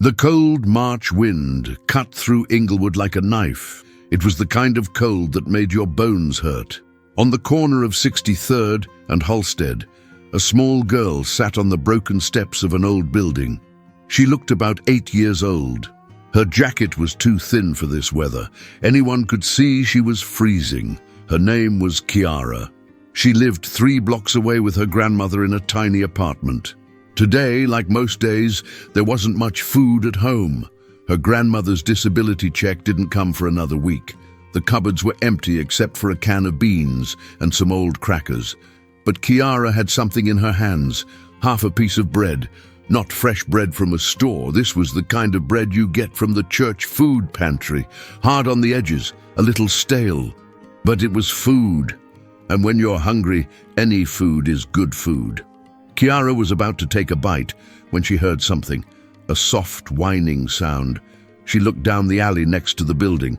The cold March wind cut through Inglewood like a knife. It was the kind of cold that made your bones hurt. On the corner of 63rd and Halsted, a small girl sat on the broken steps of an old building. She looked about 8 years old. Her jacket was too thin for this weather. Anyone could see she was freezing. Her name was Chiara. She lived 3 blocks away with her grandmother in a tiny apartment. Today, like most days, there wasn't much food at home. Her grandmother's disability check didn't come for another week. The cupboards were empty except for a can of beans and some old crackers. But Chiara had something in her hands, half a piece of bread. Not fresh bread from a store. This was the kind of bread you get from the church food pantry. Hard on the edges, a little stale. But it was food. And when you're hungry, any food is good food. Chiara was about to take a bite when she heard something, a soft whining sound. She looked down the alley next to the building.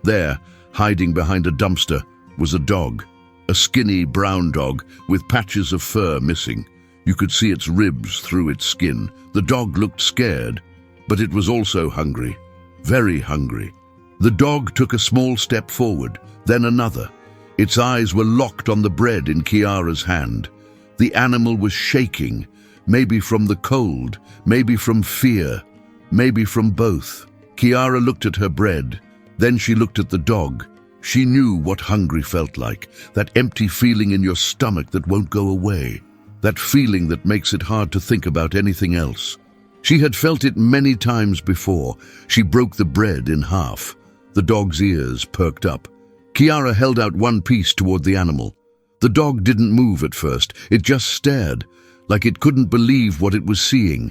There, hiding behind a dumpster, was a dog. A skinny brown dog with patches of fur missing. You could see its ribs through its skin. The dog looked scared, but it was also hungry, very hungry. The dog took a small step forward, then another. Its eyes were locked on the bread in Chiara's hand. The animal was shaking, maybe from the cold, maybe from fear, maybe from both. Chiara looked at her bread, then she looked at the dog. She knew what hungry felt like, that empty feeling in your stomach that won't go away, that feeling that makes it hard to think about anything else. She had felt it many times before. She broke the bread in half. The dog's ears perked up. Chiara held out one piece toward the animal. The dog didn't move at first. It just stared, like it couldn't believe what it was seeing.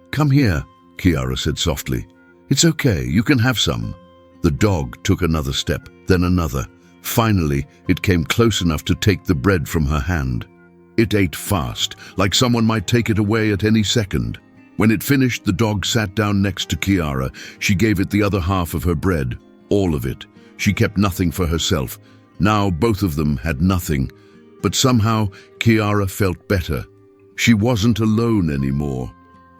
"Come here," Chiara said softly. "It's okay, you can have some." The dog took another step, then another. Finally, it came close enough to take the bread from her hand. It ate fast, like someone might take it away at any second. When it finished, the dog sat down next to Chiara. She gave it the other half of her bread, all of it. She kept nothing for herself. Now both of them had nothing. But somehow, Chiara felt better. She wasn't alone anymore.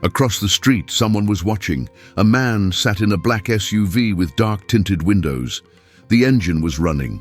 Across the street, someone was watching. A man sat in a black SUV with dark-tinted windows. The engine was running.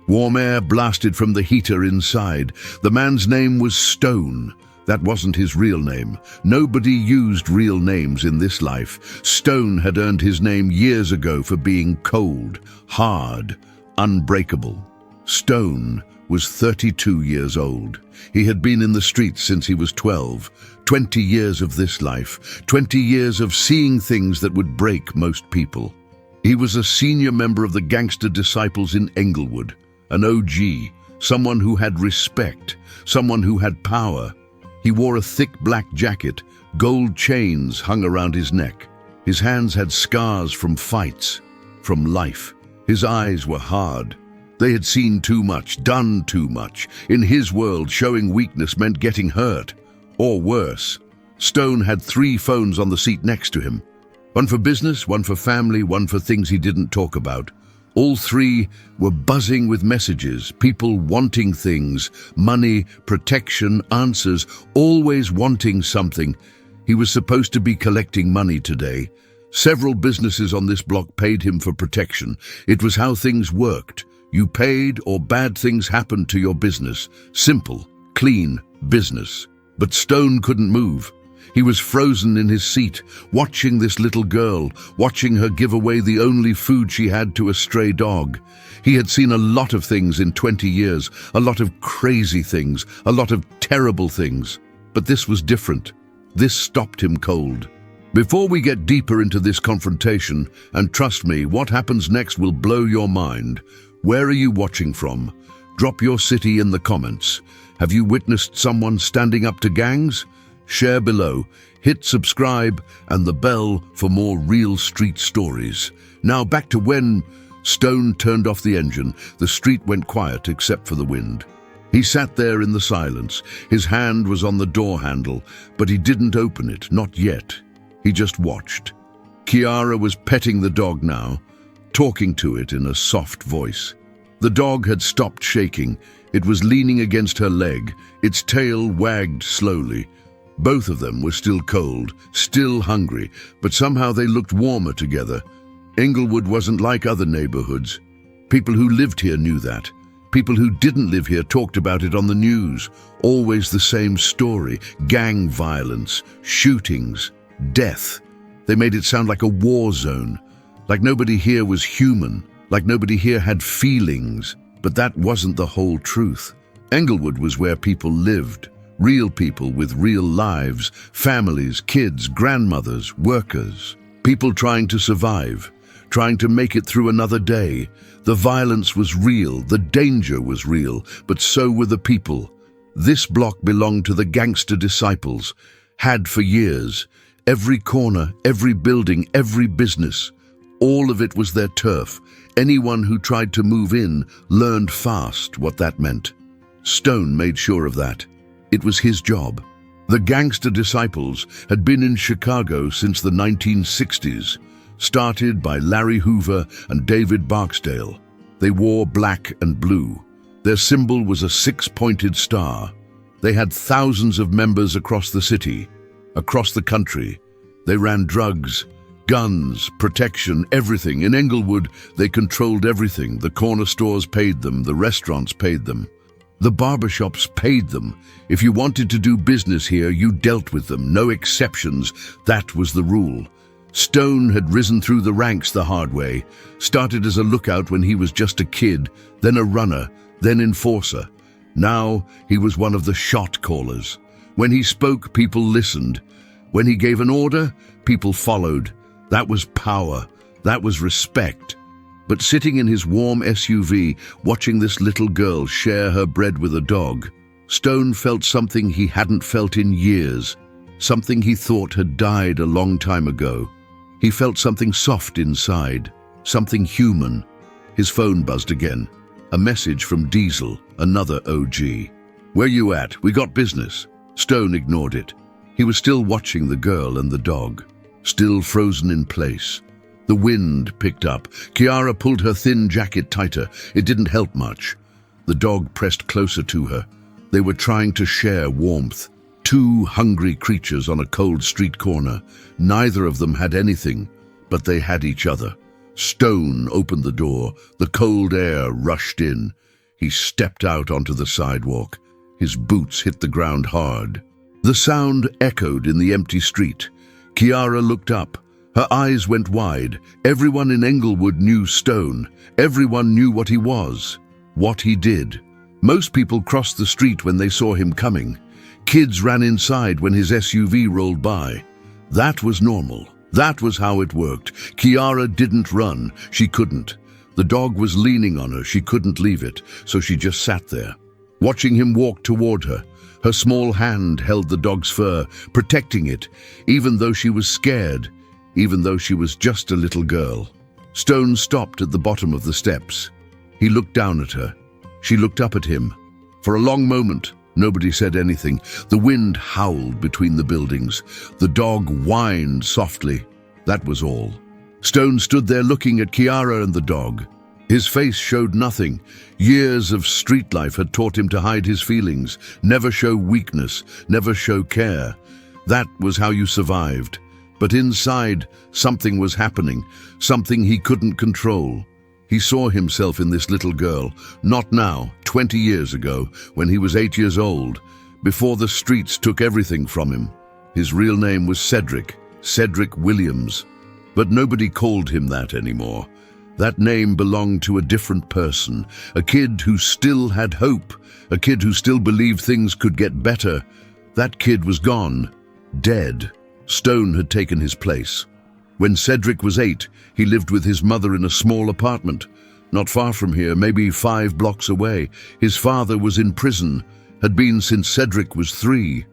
Warm air blasted from the heater inside. The man's name was Stone. That wasn't his real name. Nobody used real names in this life. Stone had earned his name years ago for being cold, hard, unbreakable. Stone was 32 years old. He had been in the streets since he was 12. 20 years of this life. 20 years of seeing things that would break most people. He was a senior member of the Gangsta disciples in Englewood. An OG. Someone who had respect. Someone who had power. He wore a thick black jacket. Gold chains hung around his neck. His hands had scars from fights, from life. His eyes were hard. They had seen too much, done too much. In his world, showing weakness meant getting hurt. Or worse. Stone had 3 phones on the seat next to him. One for business, one for family, one for things he didn't talk about. All 3 were buzzing with messages, people wanting things, money, protection, answers, always wanting something. He was supposed to be collecting money today. Several businesses on this block paid him for protection. It was how things worked. You paid or bad things happened to your business. Simple, clean business. But Stone couldn't move. He was frozen in his seat, watching this little girl, watching her give away the only food she had to a stray dog. He had seen a lot of things in 20 years, a lot of crazy things, a lot of terrible things. But this was different. This stopped him cold. Before we get deeper into this confrontation, and trust me, what happens next will blow your mind. Where are you watching from? Drop your city in the comments. Have you witnessed someone standing up to gangs? Share below, hit subscribe and the bell for more real street stories. Now back to when Stone turned off the engine. The street went quiet except for the wind. He sat there in the silence. His hand was on the door handle, but he didn't open it, not yet. He just watched. Chiara was petting the dog now, talking to it in a soft voice. The dog had stopped shaking. It was leaning against her leg. Its tail wagged slowly. Both of them were still cold, still hungry, but somehow they looked warmer together. Inglewood wasn't like other neighborhoods. People who lived here knew that. People who didn't live here talked about it on the news. Always the same story: gang violence, shootings, death. They made it sound like a war zone, like nobody here was human, like nobody here had feelings. But that wasn't the whole truth. Englewood was where people lived. Real people with real lives, families, kids, grandmothers, workers. People trying to survive, trying to make it through another day. The violence was real, the danger was real, but so were the people. This block belonged to the Gangsta disciples, had for years. Every corner, every building, every business, all of it was their turf. Anyone who tried to move in learned fast what that meant. Stone made sure of that. It was his job. The Gangsta disciples had been in Chicago since the 1960s, started by Larry Hoover and David Barksdale. They wore black and blue. Their symbol was a six-pointed star. They had thousands of members across the city, across the country. They ran drugs, guns, protection, everything. In Englewood, they controlled everything. The corner stores paid them, the restaurants paid them. The barbershops paid them. If you wanted to do business here, you dealt with them, no exceptions. That was the rule. Stone had risen through the ranks the hard way, started as a lookout when he was just a kid, then a runner, then enforcer. Now he was one of the shot callers. When he spoke, people listened. When he gave an order, people followed. That was power. That was respect. But sitting in his warm SUV, watching this little girl share her bread with a dog, Stone felt something he hadn't felt in years, something he thought had died a long time ago. He felt something soft inside, something human. His phone buzzed again. A message from Diesel, another OG. "Where you at? We got business." Stone ignored it. He was still watching the girl and the dog, still frozen in place. The wind picked up. Kiara pulled her thin jacket tighter. It didn't help much. The dog pressed closer to her. They were trying to share warmth. Two hungry creatures on a cold street corner. Neither of them had anything, but they had each other. Stone opened the door. The cold air rushed in. He stepped out onto the sidewalk. His boots hit the ground hard. The sound echoed in the empty street. Kiara looked up. Her eyes went wide. Everyone in Englewood knew Stone. Everyone knew what he was, what he did. Most people crossed the street when they saw him coming. Kids ran inside when his SUV rolled by. That was normal. That was how it worked. Kiara didn't run. She couldn't. The dog was leaning on her. She couldn't leave it, so she just sat there, watching him walk toward her. Her small hand held the dog's fur, protecting it, even though she was scared, even though she was just a little girl. Stone stopped at the bottom of the steps. He looked down at her. She looked up at him. For a long moment, nobody said anything. The wind howled between the buildings. The dog whined softly. That was all. Stone stood there looking at Kiara and the dog. His face showed nothing. Years of street life had taught him to hide his feelings, never show weakness, never show care. That was how you survived. But inside, something was happening, something he couldn't control. He saw himself in this little girl, not now, 20 years ago, when he was 8 years old, before the streets took everything from him. His real name was Cedric Williams. But nobody called him that anymore. That name belonged to a different person, a kid who still had hope, a kid who still believed things could get better. That kid was gone, dead. Stone had taken his place. When Cedric was 8, he lived with his mother in a small apartment, not far from here, maybe 5 blocks away. His father was in prison, had been since Cedric was 3.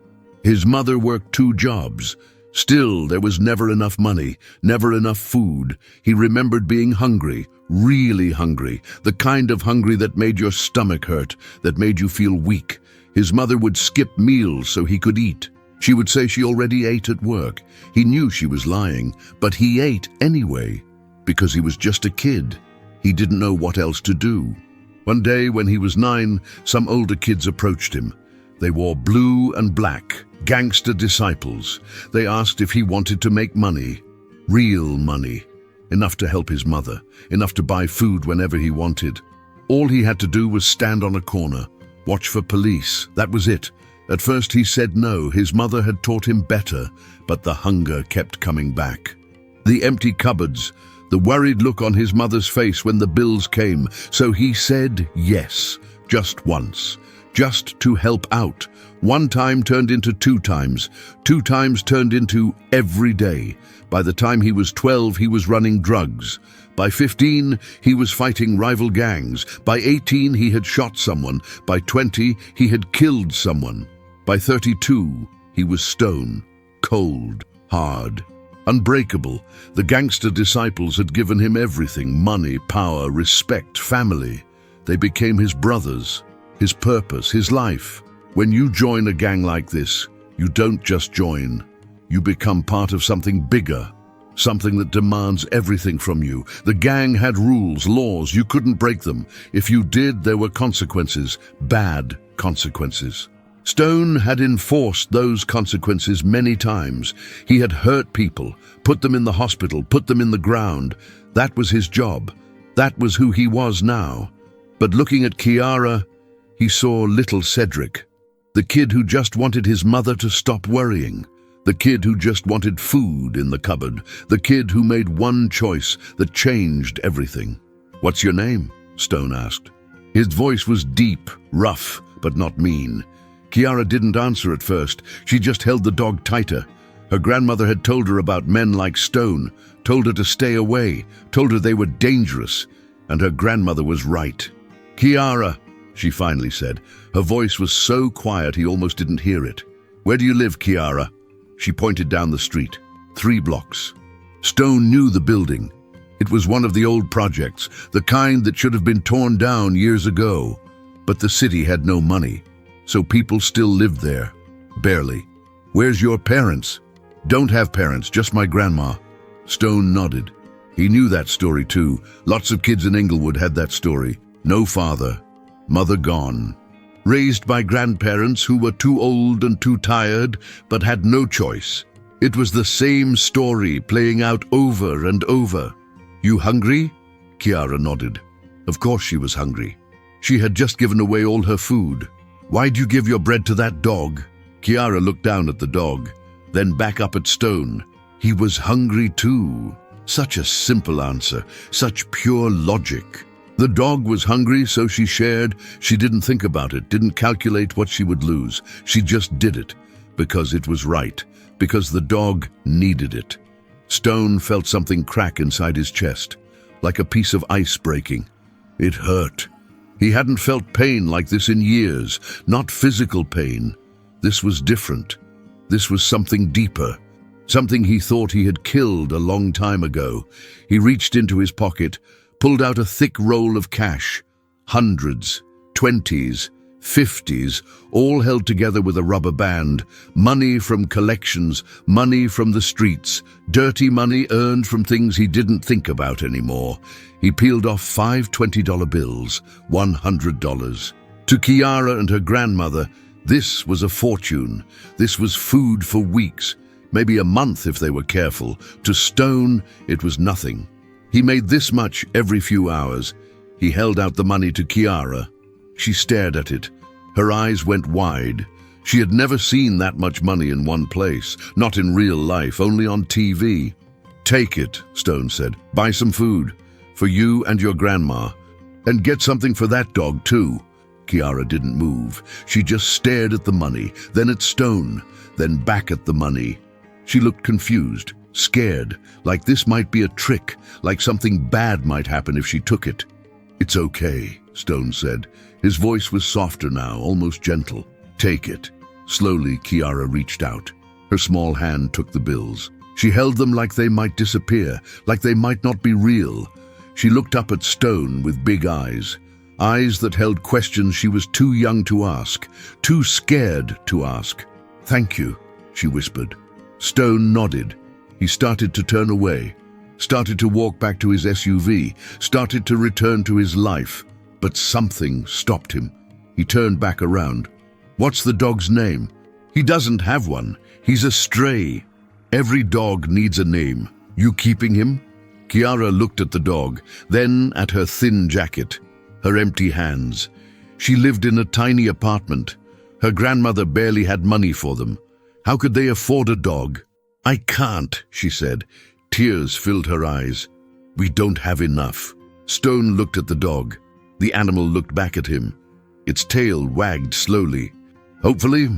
His mother worked 2 jobs. Still, there was never enough money, never enough food. He remembered being hungry, really hungry, the kind of hungry that made your stomach hurt, that made you feel weak. His mother would skip meals so he could eat. She would say she already ate at work. He knew she was lying, but he ate anyway, because he was just a kid. He didn't know what else to do. One day, when he was 9, some older kids approached him. They wore blue and black, gangster disciples. They asked if he wanted to make money. Real money. Enough to help his mother, enough to buy food whenever he wanted. All he had to do was stand on a corner, watch for police. That was it. At first he said no, his mother had taught him better, but the hunger kept coming back. The empty cupboards, the worried look on his mother's face when the bills came, so he said yes, just once, just to help out. One time turned into two times turned into every day. By the time he was 12, he was running drugs. By 15, he was fighting rival gangs. By 18, he had shot someone. By 20, he had killed someone. By 32, he was stone, cold, hard, unbreakable. The gangster disciples had given him everything: money, power, respect, family. They became his brothers, his purpose, his life. When you join a gang like this, you don't just join. You become part of something bigger, something that demands everything from you. The gang had rules, laws. You couldn't break them. If you did, there were consequences, bad consequences. Stone had enforced those consequences many times. He had hurt people, put them in the hospital, put them in the ground. That was his job. That was who he was now. But looking at Kiara, he saw little Cedric, the kid who just wanted his mother to stop worrying, the kid who just wanted food in the cupboard, the kid who made one choice that changed everything. "What's your name?" Stone asked. His voice was deep, rough, but not mean. Kiara didn't answer at first. She just held the dog tighter. Her grandmother had told her about men like Stone, told her to stay away, told her they were dangerous, and her grandmother was right. "Kiara," she finally said. Her voice was so quiet he almost didn't hear it. "Where do you live, Kiara?" She pointed down the street. 3 blocks. Stone knew the building. It was one of the old projects, the kind that should have been torn down years ago. But the city had no money, so people still lived there. Barely. "Where's your parents?" "Don't have parents, just my grandma." Stone nodded. He knew that story too. Lots of kids in Inglewood had that story. No father. Mother gone. Raised by grandparents who were too old and too tired, but had no choice. It was the same story playing out over and over. "You hungry?" Kiara nodded. Of course she was hungry. She had just given away all her food. "Why'd you give your bread to that dog?" Kiara looked down at the dog, then back up at Stone. He was hungry too. Such a simple answer, such pure logic. The dog was hungry, so she shared. She didn't think about it, didn't calculate what she would lose. She just did it, because it was right, because the dog needed it. Stone felt something crack inside his chest, like a piece of ice breaking. It hurt. He hadn't felt pain like this in years, not physical pain. This was different. This was something deeper, something he thought he had killed a long time ago. He reached into his pocket, pulled out a thick roll of cash, hundreds, 20s, 50s, all held together with a rubber band, money from collections, money from the streets, dirty money earned from things he didn't think about anymore. He peeled off 5 $20 bills, $100. To Kiara and her grandmother, this was a fortune. This was food for weeks, maybe a month if they were careful. To Stone, it was nothing. He made this much every few hours. He held out the money to Kiara. She stared at it. Her eyes went wide. She had never seen that much money in one place, not in real life, only on TV. "Take it," Stone said. "Buy some food, for you and your grandma. And get something for that dog too." Kiara didn't move. She just stared at the money, then at Stone, then back at the money. She looked confused, scared, like this might be a trick, like something bad might happen if she took it. "It's okay," Stone said. His voice was softer now, almost gentle. "Take it." Slowly, Kiara reached out. Her small hand took the bills. She held them like they might disappear, like they might not be real. She looked up at Stone with big eyes, eyes that held questions she was too young to ask, too scared to ask. "Thank you," she whispered. Stone nodded. He started to turn away, started to walk back to his SUV, started to return to his life. But something stopped him. He turned back around. What's the dog's name? He doesn't have one. He's a stray. Every dog needs a name. You keeping him? Kiara looked at the dog, then at her thin jacket, her empty hands. She lived in a tiny apartment. Her grandmother barely had money for them. How could they afford a dog? I can't, she said. Tears filled her eyes. We don't have enough. Stone looked at the dog. The animal looked back at him. Its tail wagged slowly. Hopefully,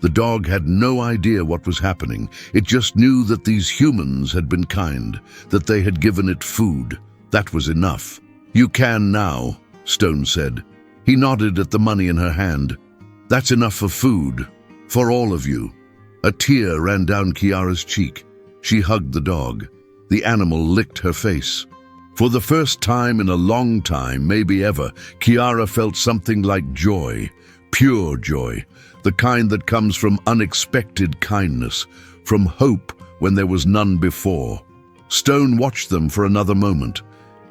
the dog had no idea what was happening. It just knew that these humans had been kind, that they had given it food. That was enough. You can now, Stone said. He nodded at the money in her hand. That's enough for food, for all of you. A tear ran down Kiara's cheek. She hugged the dog. The animal licked her face. For the first time in a long time, maybe ever, Kiara felt something like joy, pure joy, the kind that comes from unexpected kindness, from hope when there was none before. Stone watched them for another moment.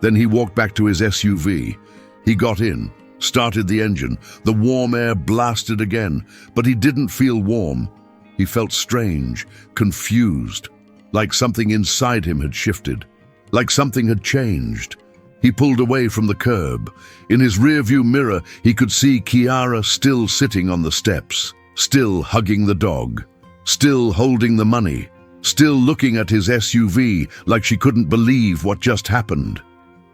Then he walked back to his SUV. He got in, started the engine. The warm air blasted again, but he didn't feel warm. He felt strange, confused, like something inside him had shifted, like something had changed. He pulled away from the curb. In his rearview mirror, he could see Kiara still sitting on the steps, still hugging the dog, still holding the money, still looking at his SUV like she couldn't believe what just happened.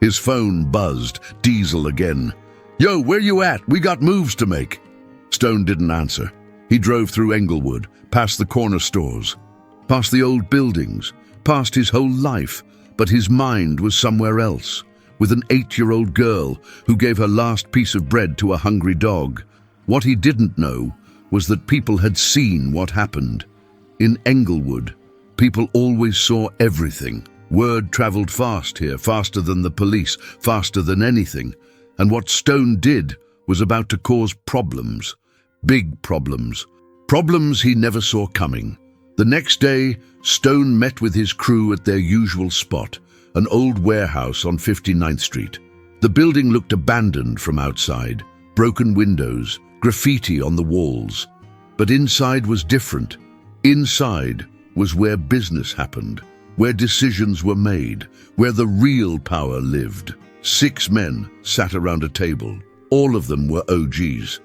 His phone buzzed. Diesel again. Yo, where you at? We got moves to make. Stone didn't answer. He drove through Englewood, past the corner stores, past the old buildings, past his whole life, but his mind was somewhere else, with an 8-year-old girl who gave her last piece of bread to a hungry dog. What he didn't know was that people had seen what happened. In Englewood, people always saw everything. Word traveled fast here, faster than the police, faster than anything. And what Stone did was about to cause problems. Big problems. Problems he never saw coming. The next day, Stone met with his crew at their usual spot, an old warehouse on 59th Street. The building looked abandoned from outside, broken windows, graffiti on the walls. But inside was different. Inside was where business happened, where decisions were made, where the real power lived. 6 men sat around a table. All of them were OGs.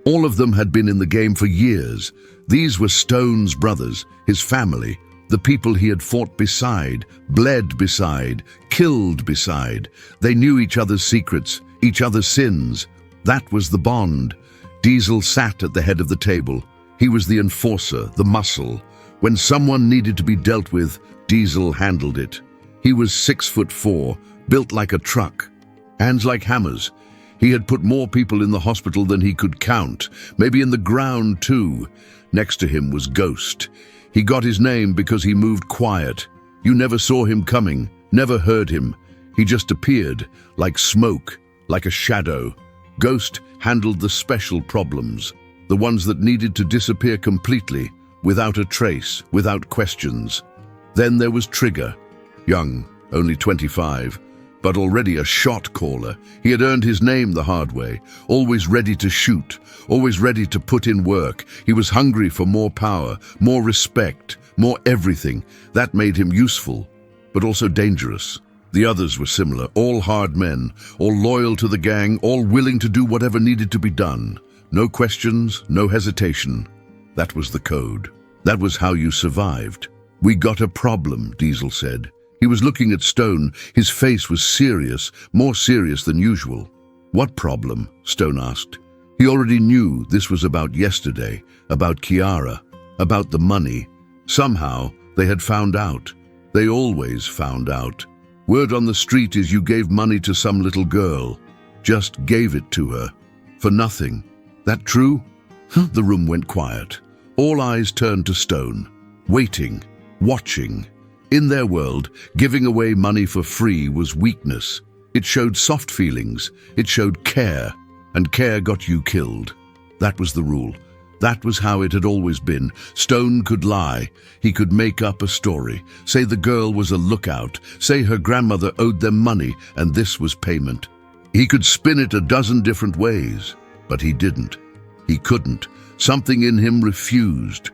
All of them had been in the game for years. These were Stone's brothers, his family, the people he had fought beside, bled beside, killed beside. They knew each other's secrets, each other's sins. That was the bond. Diesel sat at the head of the table. He was the enforcer, the muscle. When someone needed to be dealt with, Diesel handled it. He was 6'4", built like a truck, hands like hammers. He had put more people in the hospital than he could count, maybe in the ground too. Next to him was Ghost. He got his name because he moved quiet. You never saw him coming, never heard him. He just appeared, like smoke, like a shadow. Ghost handled the special problems, the ones that needed to disappear completely, without a trace, without questions. Then there was Trigger, young, only 25, but already a shot caller. He had earned his name the hard way, always ready to shoot, always ready to put in work. He was hungry for more power, more respect, more everything. That made him useful, but also dangerous. The others were similar, all hard men, all loyal to the gang, all willing to do whatever needed to be done. No questions, no hesitation. That was the code. That was how you survived. We got a problem, Diesel said. He was looking at Stone. His face was serious, more serious than usual. What problem? Stone asked. He already knew this was about yesterday, about Kiara, about the money. Somehow, they had found out. They always found out. Word on the street is you gave money to some little girl. Just gave it to her. For nothing. That true? The room went quiet. All eyes turned to Stone. Waiting. Watching. In their world, giving away money for free was weakness. It showed soft feelings. It showed care. And care got you killed. That was the rule. That was how it had always been. Stone could lie. He could make up a story. Say the girl was a lookout. Say her grandmother owed them money, and this was payment. He could spin it a dozen different ways, but he didn't. He couldn't. Something in him refused.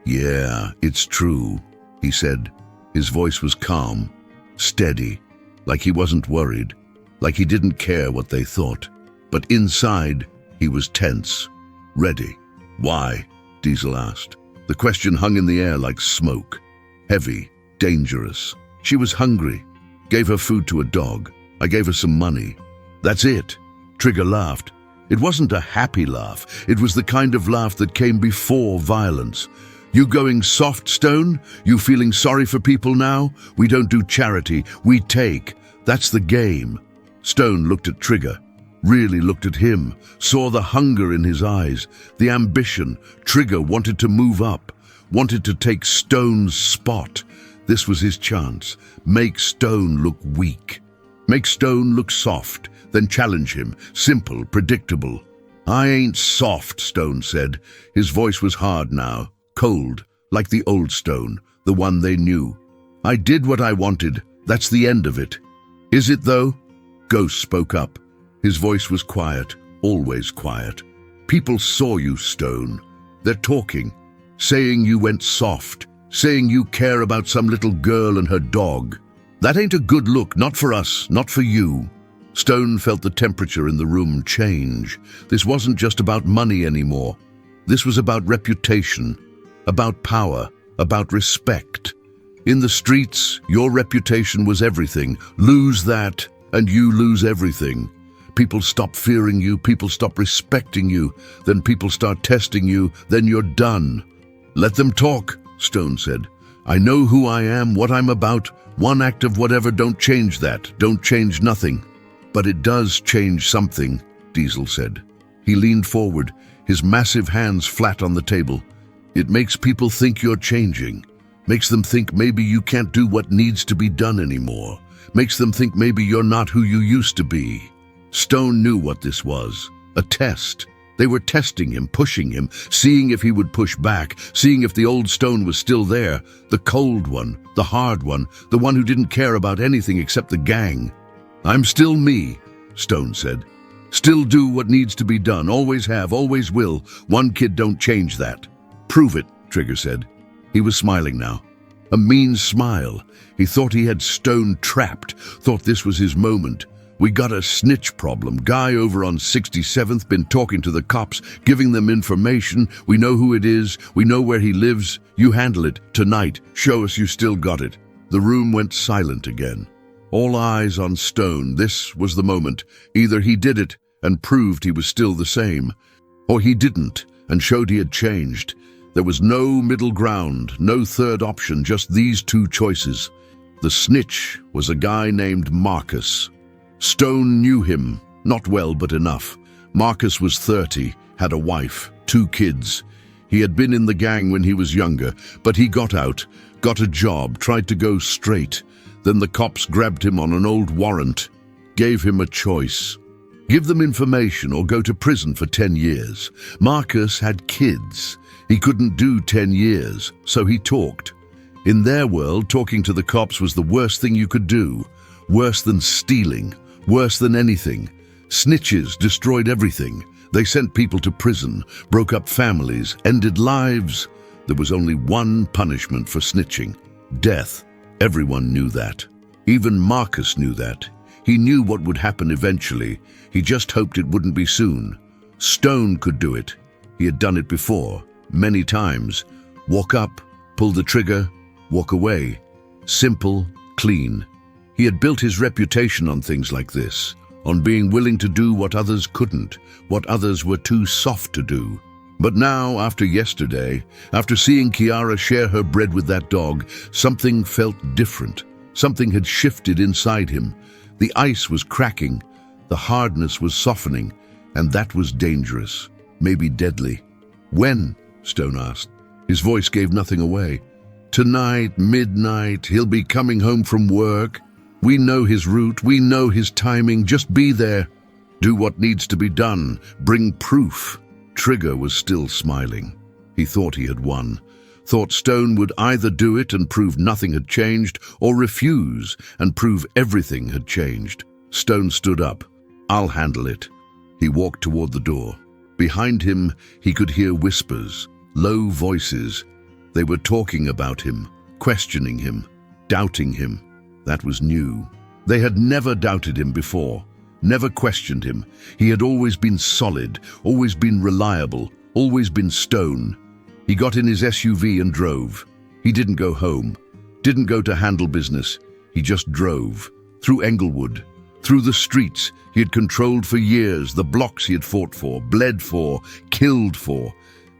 "Yeah, it's true," he said. His voice was calm, steady, like he wasn't worried, like he didn't care what they thought. But inside, he was tense, ready. "Why?" Diesel asked. The question hung in the air like smoke. Heavy, dangerous. She was hungry. Gave her food to a dog. I gave her some money. That's it. Trigger laughed. It wasn't a happy laugh. It was the kind of laugh that came before violence. "You going soft, Stone? You feeling sorry for people now? We don't do charity. We take. That's the game." Stone looked at Trigger. Really looked at him, saw the hunger in his eyes, the ambition. Trigger wanted to move up, wanted to take Stone's spot. This was his chance. Make Stone look weak. Make Stone look soft, then challenge him. Simple, predictable. "I ain't soft," Stone said. His voice was hard now, cold, like the old Stone, the one they knew. "I did what I wanted. That's the end of it." "Is it, though?" Ghost spoke up. His voice was quiet, always quiet. "People saw you, Stone. They're talking, saying you went soft, saying you care about some little girl and her dog. That ain't a good look, not for us, not for you." Stone felt the temperature in the room change. This wasn't just about money anymore. This was about reputation, about power, about respect. In the streets, your reputation was everything. Lose that, and you lose everything. People stop fearing you, people stop respecting you, then people start testing you, then you're done. "Let them talk," Stone said. "I know who I am, what I'm about. One act of whatever, don't change that, don't change nothing." "But it does change something," Diesel said. He leaned forward, his massive hands flat on the table. "It makes people think you're changing. Makes them think maybe you can't do what needs to be done anymore. Makes them think maybe you're not who you used to be." Stone knew what this was. A test. They were testing him, pushing him, seeing if he would push back, seeing if the old Stone was still there, the cold one, the hard one, the one who didn't care about anything except the gang. "I'm still me," Stone said. "Still do what needs to be done, always have, always will. One kid don't change that." "Prove it," Trigger said. He was smiling now. A mean smile. He thought he had Stone trapped, thought this was his moment. "We got a snitch problem. Guy over on 67th been talking to the cops, giving them information. We know who it is. We know where he lives. You handle it tonight. Show us you still got it." The room went silent again. All eyes on Stone. This was the moment. Either he did it and proved he was still the same, or he didn't and showed he had changed. There was no middle ground, no third option, just these two choices. The snitch was a guy named Marcus. Stone knew him, not well but enough. Marcus was 30, had a wife, 2 kids. He had been in the gang when he was younger, but he got out, got a job, tried to go straight. Then the cops grabbed him on an old warrant, gave him a choice. Give them information or go to prison for 10 years. Marcus had kids. He couldn't do 10 years, so he talked. In their world, talking to the cops was the worst thing you could do. Worse than stealing. Worse than anything. Snitches destroyed everything. They sent people to prison, broke up families, ended lives. There was only one punishment for snitching: death. Everyone knew that. Even Marcus knew that. He knew what would happen eventually. He just hoped it wouldn't be soon. Stone could do it. He had done it before, many times. Walk up, pull the trigger, walk away. Simple, clean. He had built his reputation on things like this, on being willing to do what others couldn't, what others were too soft to do. But now, after yesterday, after seeing Kiara share her bread with that dog, something felt different. Something had shifted inside him. The ice was cracking, the hardness was softening, and that was dangerous, maybe deadly. "When?" Stone asked. His voice gave nothing away. "Tonight, midnight, he'll be coming home from work. We know his route, we know his timing, just be there. Do what needs to be done, bring proof." Trigger was still smiling. He thought he had won. Thought Stone would either do it and prove nothing had changed, or refuse and prove everything had changed. Stone stood up. "I'll handle it." He walked toward the door. Behind him, he could hear whispers, low voices. They were talking about him, questioning him, doubting him. That was new. They had never doubted him before, never questioned him. He had always been solid, always been reliable, always been Stone. He got in his SUV and drove. He didn't go home, didn't go to handle business. He just drove. Through Englewood, through the streets he had controlled for years, the blocks he had fought for, bled for, killed for.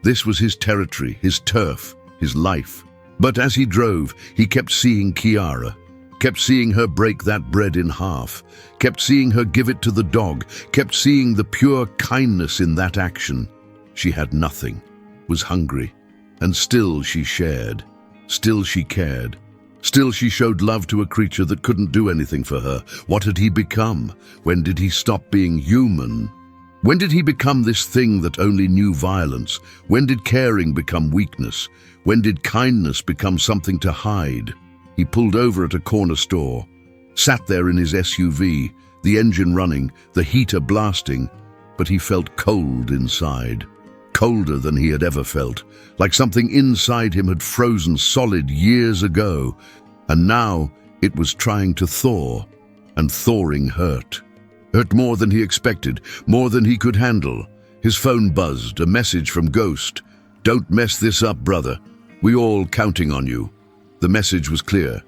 This was his territory, his turf, his life. But as he drove, he kept seeing Kiara, kept seeing her break that bread in half, kept seeing her give it to the dog, kept seeing the pure kindness in that action. She had nothing, was hungry, and still she shared, still she cared. Still she showed love to a creature that couldn't do anything for her. What had he become? When did he stop being human? When did he become this thing that only knew violence? When did caring become weakness? When did kindness become something to hide? He pulled over at a corner store, sat there in his SUV, the engine running, the heater blasting, but he felt cold inside. Colder than he had ever felt, like something inside him had frozen solid years ago, and now it was trying to thaw, and thawing hurt. Hurt more than he expected, more than he could handle. His phone buzzed, a message from Ghost. "Don't mess this up, brother. We all counting on you." The message was clear.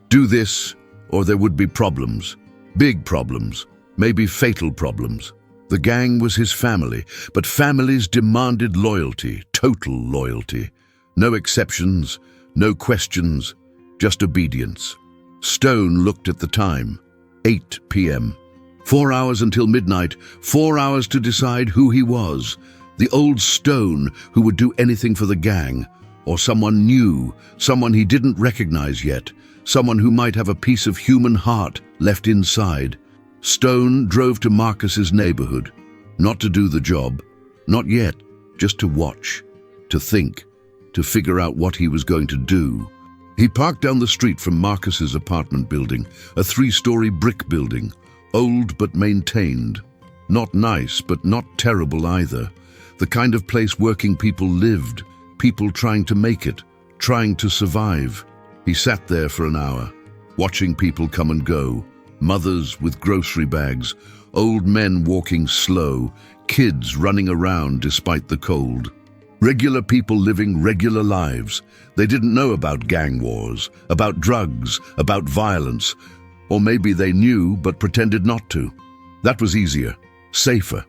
Do this, or there would be problems. Big problems, maybe fatal problems. The gang was his family, but families demanded loyalty, total loyalty. No exceptions, no questions, just obedience. Stone looked at the time, 8 p.m. 4 hours until midnight, 4 hours to decide who he was. The old Stone who would do anything for the gang, or someone new, someone he didn't recognize yet, someone who might have a piece of human heart left inside. Stone drove to Marcus's neighborhood, not to do the job, not yet, just to watch, to think, to figure out what he was going to do. He parked down the street from Marcus's apartment building, a 3-story brick building, old but maintained. Not nice, but not terrible either. The kind of place working people lived, people trying to make it, trying to survive. He sat there for an hour, watching people come and go. Mothers with grocery bags, old men walking slow, kids running around despite the cold. Regular people living regular lives. They didn't know about gang wars, about drugs, about violence, or maybe they knew but pretended not to. That was easier, safer.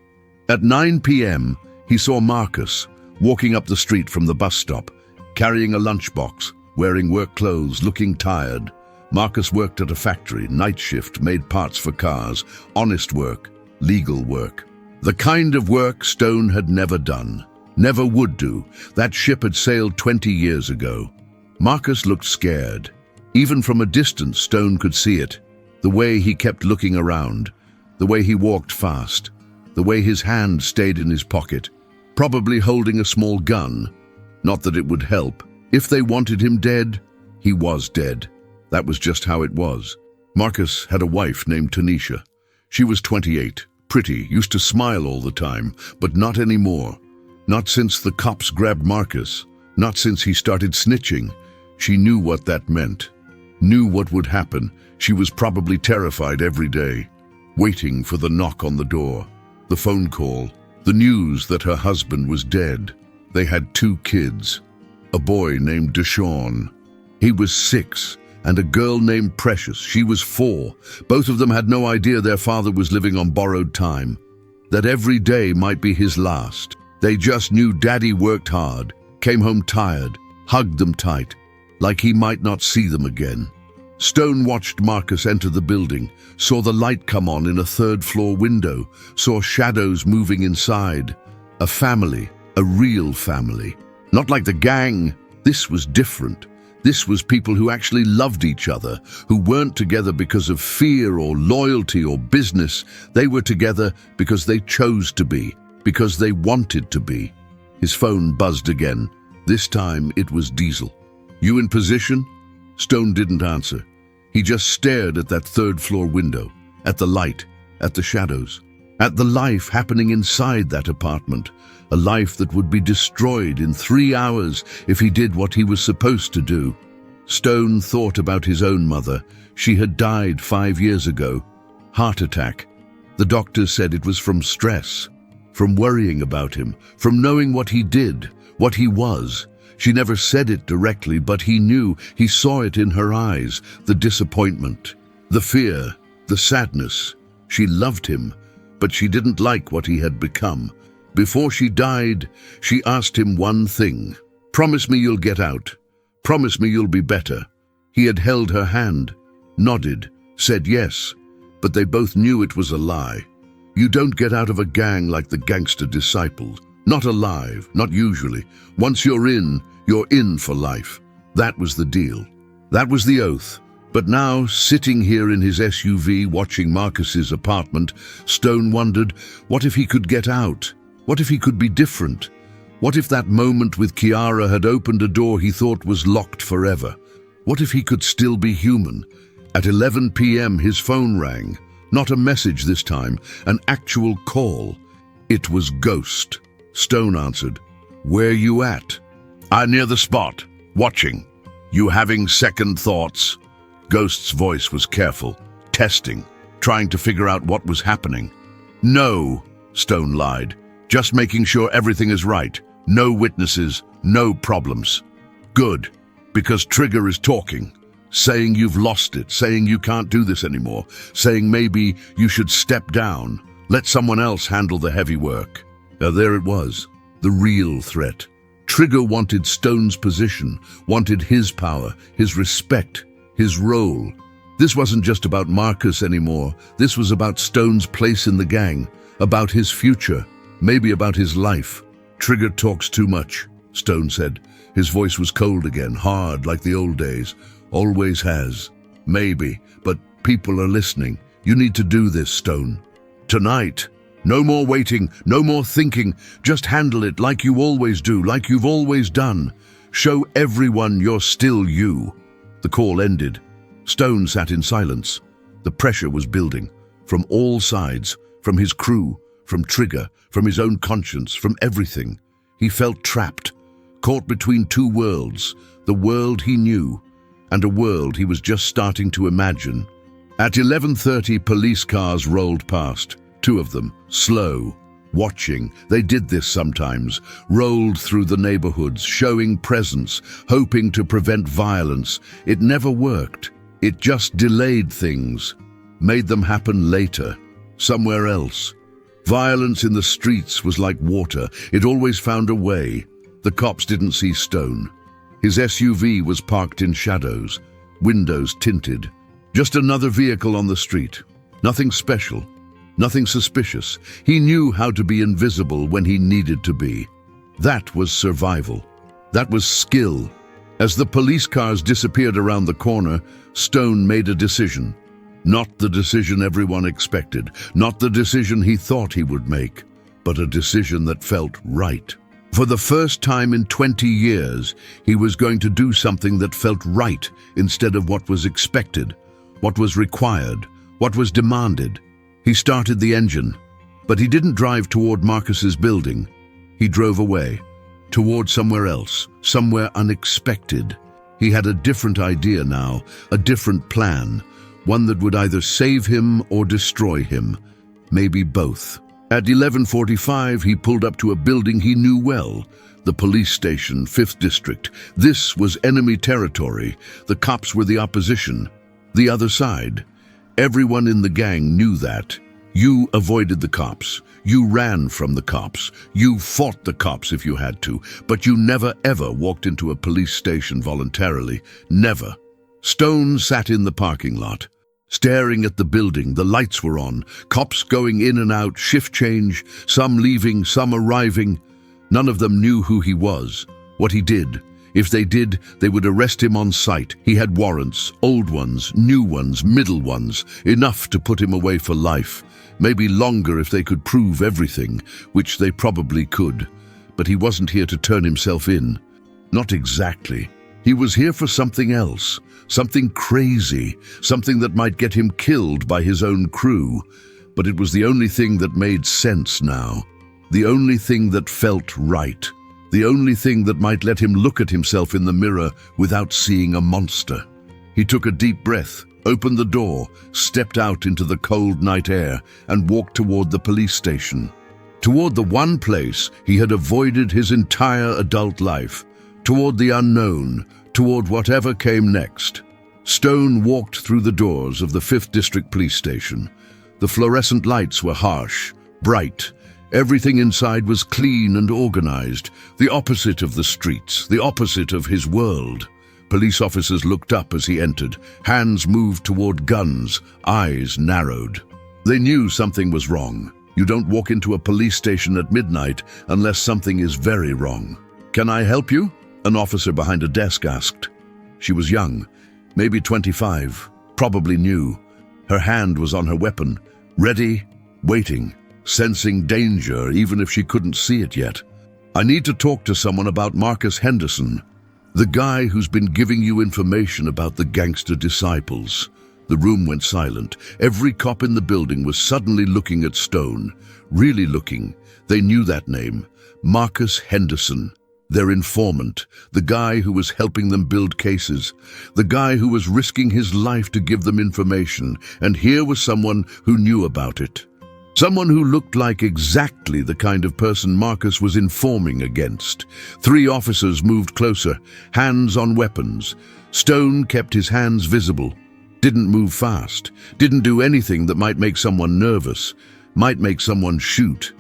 At 9 p.m., he saw Marcus walking up the street from the bus stop, carrying a lunchbox, wearing work clothes, looking tired. Marcus worked at a factory, night shift, made parts for cars, honest work, legal work. The kind of work Stone had never done, never would do. That ship had sailed 20 years ago. Marcus looked scared. Even from a distance, Stone could see it. The way he kept looking around, the way he walked fast, the way his hand stayed in his pocket, probably holding a small gun. Not that it would help. If they wanted him dead, he was dead. That was just how it was. Marcus had a wife named Tanisha. She was 28, pretty, used to smile all the time, but not anymore. Not since the cops grabbed Marcus, not since he started snitching. She knew what that meant, knew what would happen. She was probably terrified every day, waiting for the knock on the door, the phone call, the news that her husband was dead. They had 2 kids, a boy named Deshaun. He was 6, and a girl named Precious. She was 4. Both of them had no idea their father was living on borrowed time, that every day might be his last. They just knew Daddy worked hard, came home tired, hugged them tight, like he might not see them again. Stone watched Marcus enter the building, saw the light come on in a 3rd-floor window, saw shadows moving inside. A family, a real family. Not like the gang. This was different. This was people who actually loved each other, who weren't together because of fear or loyalty or business. They were together because they chose to be, because they wanted to be. His phone buzzed again. This time it was Diesel. "You in position?" Stone didn't answer. He just stared at that 3rd-floor window, at the light, at the shadows. at the life happening inside that apartment, a life that would be destroyed in 3 hours if he did what he was supposed to do. Stone thought about his own mother. She had died 5 years ago. Heart attack. The doctors said it was from stress, from worrying about him, from knowing what he did, what he was. She never said it directly, but he knew, he saw it in her eyes, the disappointment, the fear, the sadness. She loved him, but she didn't like what he had become. Before she died, she asked him one thing. "Promise me you'll get out. Promise me you'll be better." He had held her hand, nodded, said yes, but they both knew it was a lie. You don't get out of a gang like the Gangsta disciples. Not alive, not usually. Once you're in for life. That was the deal. That was the oath. But now, sitting here in his SUV watching Marcus's apartment, Stone wondered, what if he could get out? What if he could be different? What if that moment with Kiara had opened a door he thought was locked forever? What if he could still be human? At 11 p.m. his phone rang. Not a message this time, an actual call. It was Ghost. Stone answered. "Where you at?" "I'm near the spot, watching. You having second thoughts?" Ghost's voice was careful, testing, trying to figure out what was happening. "No," Stone lied. "Just making sure everything is right. No witnesses, no problems." "Good, because Trigger is talking. Saying you've lost it, saying you can't do this anymore, saying maybe you should step down, let someone else handle the heavy work." There it was, the real threat. Trigger wanted Stone's position, wanted his power, his respect, his role. This wasn't just about Marcus anymore. This was about Stone's place in the gang, about his future, maybe about his life. "Trigger talks too much," Stone said. His voice was cold again, hard like the old days. "Always has. Maybe, but people are listening. You need to do this, Stone. Tonight. No more waiting, no more thinking. Just handle it like you always do, like you've always done. Show everyone you're still you." The call ended. Stone sat in silence. The pressure was building. From all sides, from his crew, from Trigger, from his own conscience, from everything. He felt trapped, caught between two worlds, the world he knew, and a world he was just starting to imagine. At 11:30, police cars rolled past. 2 of them, slow, watching. They did this sometimes, rolled through the neighborhoods, showing presence, hoping to prevent violence. It never worked. It just delayed things, made them happen later, somewhere else. Violence in the streets was like water. It always found a way. The cops didn't see Stone. His SUV was parked in shadows, windows tinted. Just another vehicle on the street. Nothing special. Nothing suspicious. He knew how to be invisible when he needed to be. That was survival. That was skill. As the police cars disappeared around the corner, Stone made a decision. Not the decision everyone expected, not the decision he thought he would make, but a decision that felt right. For the first time in 20 years, he was going to do something that felt right instead of what was expected, what was required, what was demanded. He started the engine, but he didn't drive toward Marcus's building. He drove away, toward somewhere else, somewhere unexpected. He had a different idea now, a different plan, one that would either save him or destroy him, maybe both. At 11:45, he pulled up to a building he knew well, the police station, 5th District. This was enemy territory. The cops were the opposition, the other side. Everyone in the gang knew that. You avoided the cops. You ran from the cops. You fought the cops if you had to, but you never ever walked into a police station voluntarily. Never. Stone sat in the parking lot, staring at the building. The lights were on, cops going in and out, shift change, some leaving, some arriving. None of them knew who he was, what he did. If they did, they would arrest him on sight. He had warrants, old ones, new ones, middle ones, enough to put him away for life. Maybe longer if they could prove everything, which they probably could. But he wasn't here to turn himself in. Not exactly. He was here for something else, something crazy, something that might get him killed by his own crew. but it was the only thing that made sense now. The only thing that felt right. The only thing that might let him look at himself in the mirror without seeing a monster. He took a deep breath, opened the door, stepped out into the cold night air, and walked toward the police station. Toward the one place he had avoided his entire adult life. Toward the unknown, toward whatever came next. Stone walked through the doors of the 5th District Police Station. The fluorescent lights were harsh, bright. Everything inside was clean and organized, the opposite of the streets, the opposite of his world. Police officers looked up as he entered. Hands moved toward guns, eyes narrowed. They knew something was wrong. You don't walk into a police station at midnight unless something is very wrong. "Can I help you?" an officer behind a desk asked. She was young, maybe 25, probably new. Her hand was on her weapon, ready, waiting, sensing danger even if she couldn't see it yet. "I need to talk to someone about Marcus Henderson, the guy who's been giving you information about the Gangsta disciples." The room went silent. Every cop in the building was suddenly looking at Stone. Really looking. They knew that name. Marcus Henderson. Their informant. The guy who was helping them build cases. The guy who was risking his life to give them information. And here was someone who knew about it. Someone who looked like exactly the kind of person Marcus was informing against. 3 officers moved closer, hands on weapons. Stone kept his hands visible. Didn't move fast, didn't do anything that might make someone nervous, might make someone shoot.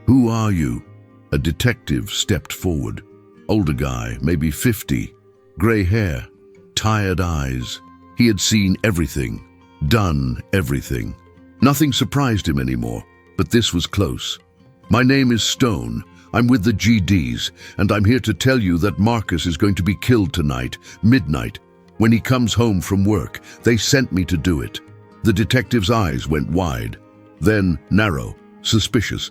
"Who are you?" A detective stepped forward. Older guy, maybe 50, gray hair, tired eyes. He had seen everything, done everything. Nothing surprised him anymore, but this was close. "My name is Stone. I'm with the GDs, and I'm here to tell you that Marcus is going to be killed tonight, midnight. When he comes home from work, they sent me to do it." The detective's eyes went wide, then narrow, suspicious.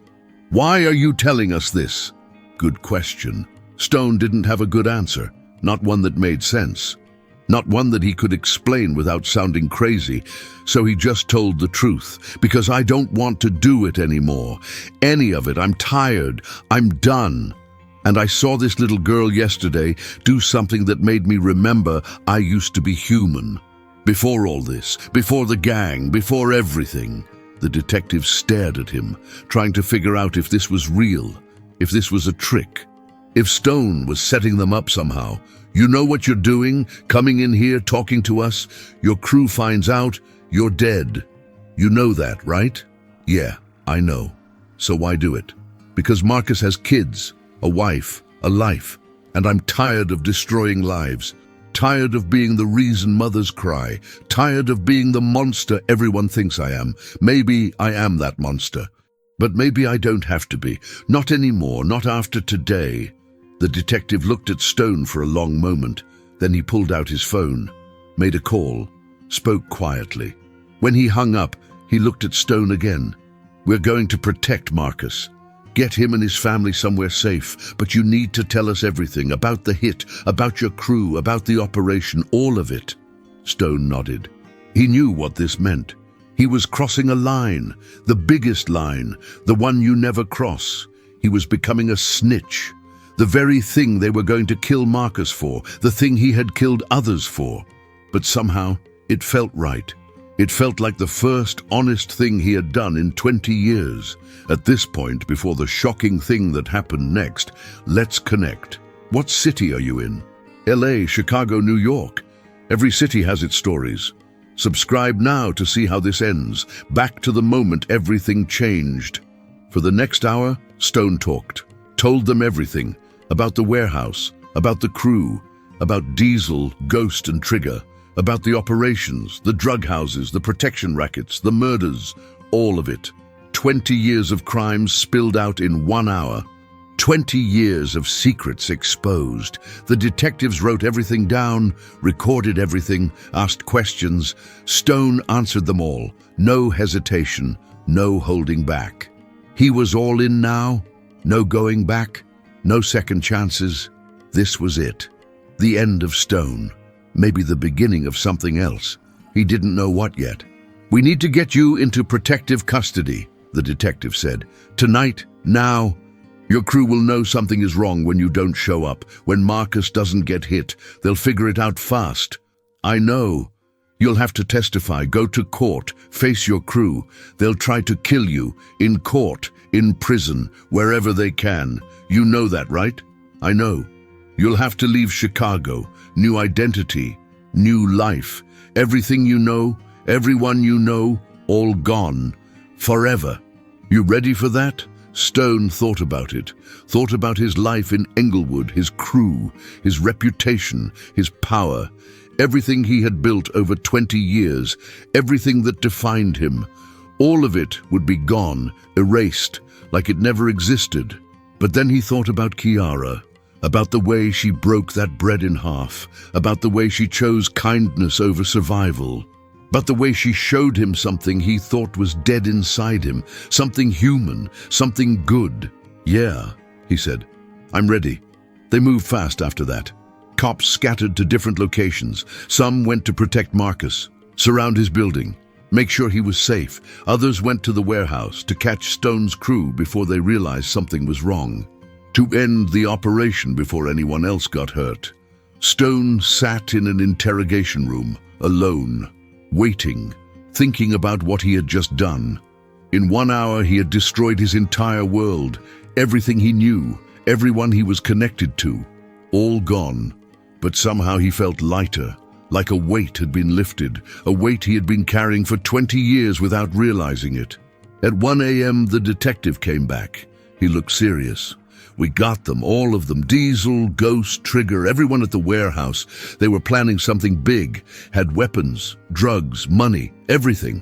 "Why are you telling us this?" Good question. Stone didn't have a good answer, not one that made sense, not one that he could explain without sounding crazy. So he just told the truth, "Because I don't want to do it anymore. Any of it. I'm tired. I'm done. And I saw this little girl yesterday do something that made me remember I used to be human. Before all this, before the gang, before everything." The detective stared at him, trying to figure out if this was real, if this was a trick, if Stone was setting them up somehow. "You know what you're doing, coming in here, talking to us? Your crew finds out, you're dead. You know that, right?" "Yeah, I know. So why do it?" "Because Marcus has kids. A wife, a life, and I'm tired of destroying lives, tired of being the reason mothers cry, tired of being the monster everyone thinks I am. Maybe I am that monster, but maybe I don't have to be. Not anymore, not after today." The detective looked at Stone for a long moment, then he pulled out his phone, made a call, spoke quietly. When he hung up, he looked at Stone again. "We're going to protect Marcus. Get him and his family somewhere safe, but you need to tell us everything about the hit, about your crew, about the operation, all of it." Stone nodded. He knew what this meant. He was crossing a line, the biggest line, the one you never cross. He was becoming a snitch, the very thing they were going to kill Marcus for, the thing he had killed others for. But somehow, it felt right. It felt like the first honest thing he had done in 20 years. At this point, before the shocking thing that happened next, let's connect. What city are you in? LA, Chicago, New York. Every city has its stories. Subscribe now to see how this ends, back to the moment everything changed. For the next hour, Stone talked, told them everything, about the warehouse, about the crew, about Diesel, Ghost and Trigger, about the operations, the drug houses, the protection rackets, the murders, all of it. 20 years of crimes spilled out in 1 hour. 20 years of secrets exposed. The detectives wrote everything down, recorded everything, asked questions. Stone answered them all. No hesitation, no holding back. He was all in now. No going back, no second chances. This was it. The end of Stone. Maybe the beginning of something else. He didn't know what yet. "We need to get you into protective custody," the detective said. "Tonight, now. Your crew will know something is wrong when you don't show up. When Marcus doesn't get hit, they'll figure it out fast." "I know. You'll have to testify, go to court, face your crew. They'll try to kill you, in court, in prison, wherever they can. You know that, right?" "I know. You'll have to leave Chicago. New identity, new life. Everything you know, everyone you know, all gone. Forever. You ready for that?" Stone thought about it, thought about his life in Englewood, his crew, his reputation, his power, everything he had built over 20 years, everything that defined him. All of it would be gone, erased, like it never existed. But then he thought about Kiara, about the way she broke that bread in half, about the way she chose kindness over survival, about the way she showed him something he thought was dead inside him, something human, something good. "Yeah," he said, "I'm ready." They moved fast after that. Cops scattered to different locations. Some went to protect Marcus, surround his building, make sure he was safe. Others went to the warehouse to catch Stone's crew before they realized something was wrong, to end the operation before anyone else got hurt. Stone sat in an interrogation room, alone, waiting, thinking about what he had just done. In 1 hour, he had destroyed his entire world, everything he knew, everyone he was connected to, all gone. But somehow he felt lighter, like a weight had been lifted, a weight he had been carrying for 20 years without realizing it. At 1 a.m., the detective came back. He looked serious. "We got them, all of them, Diesel, Ghost, Trigger, everyone at the warehouse. They were planning something big, had weapons, drugs, money, everything.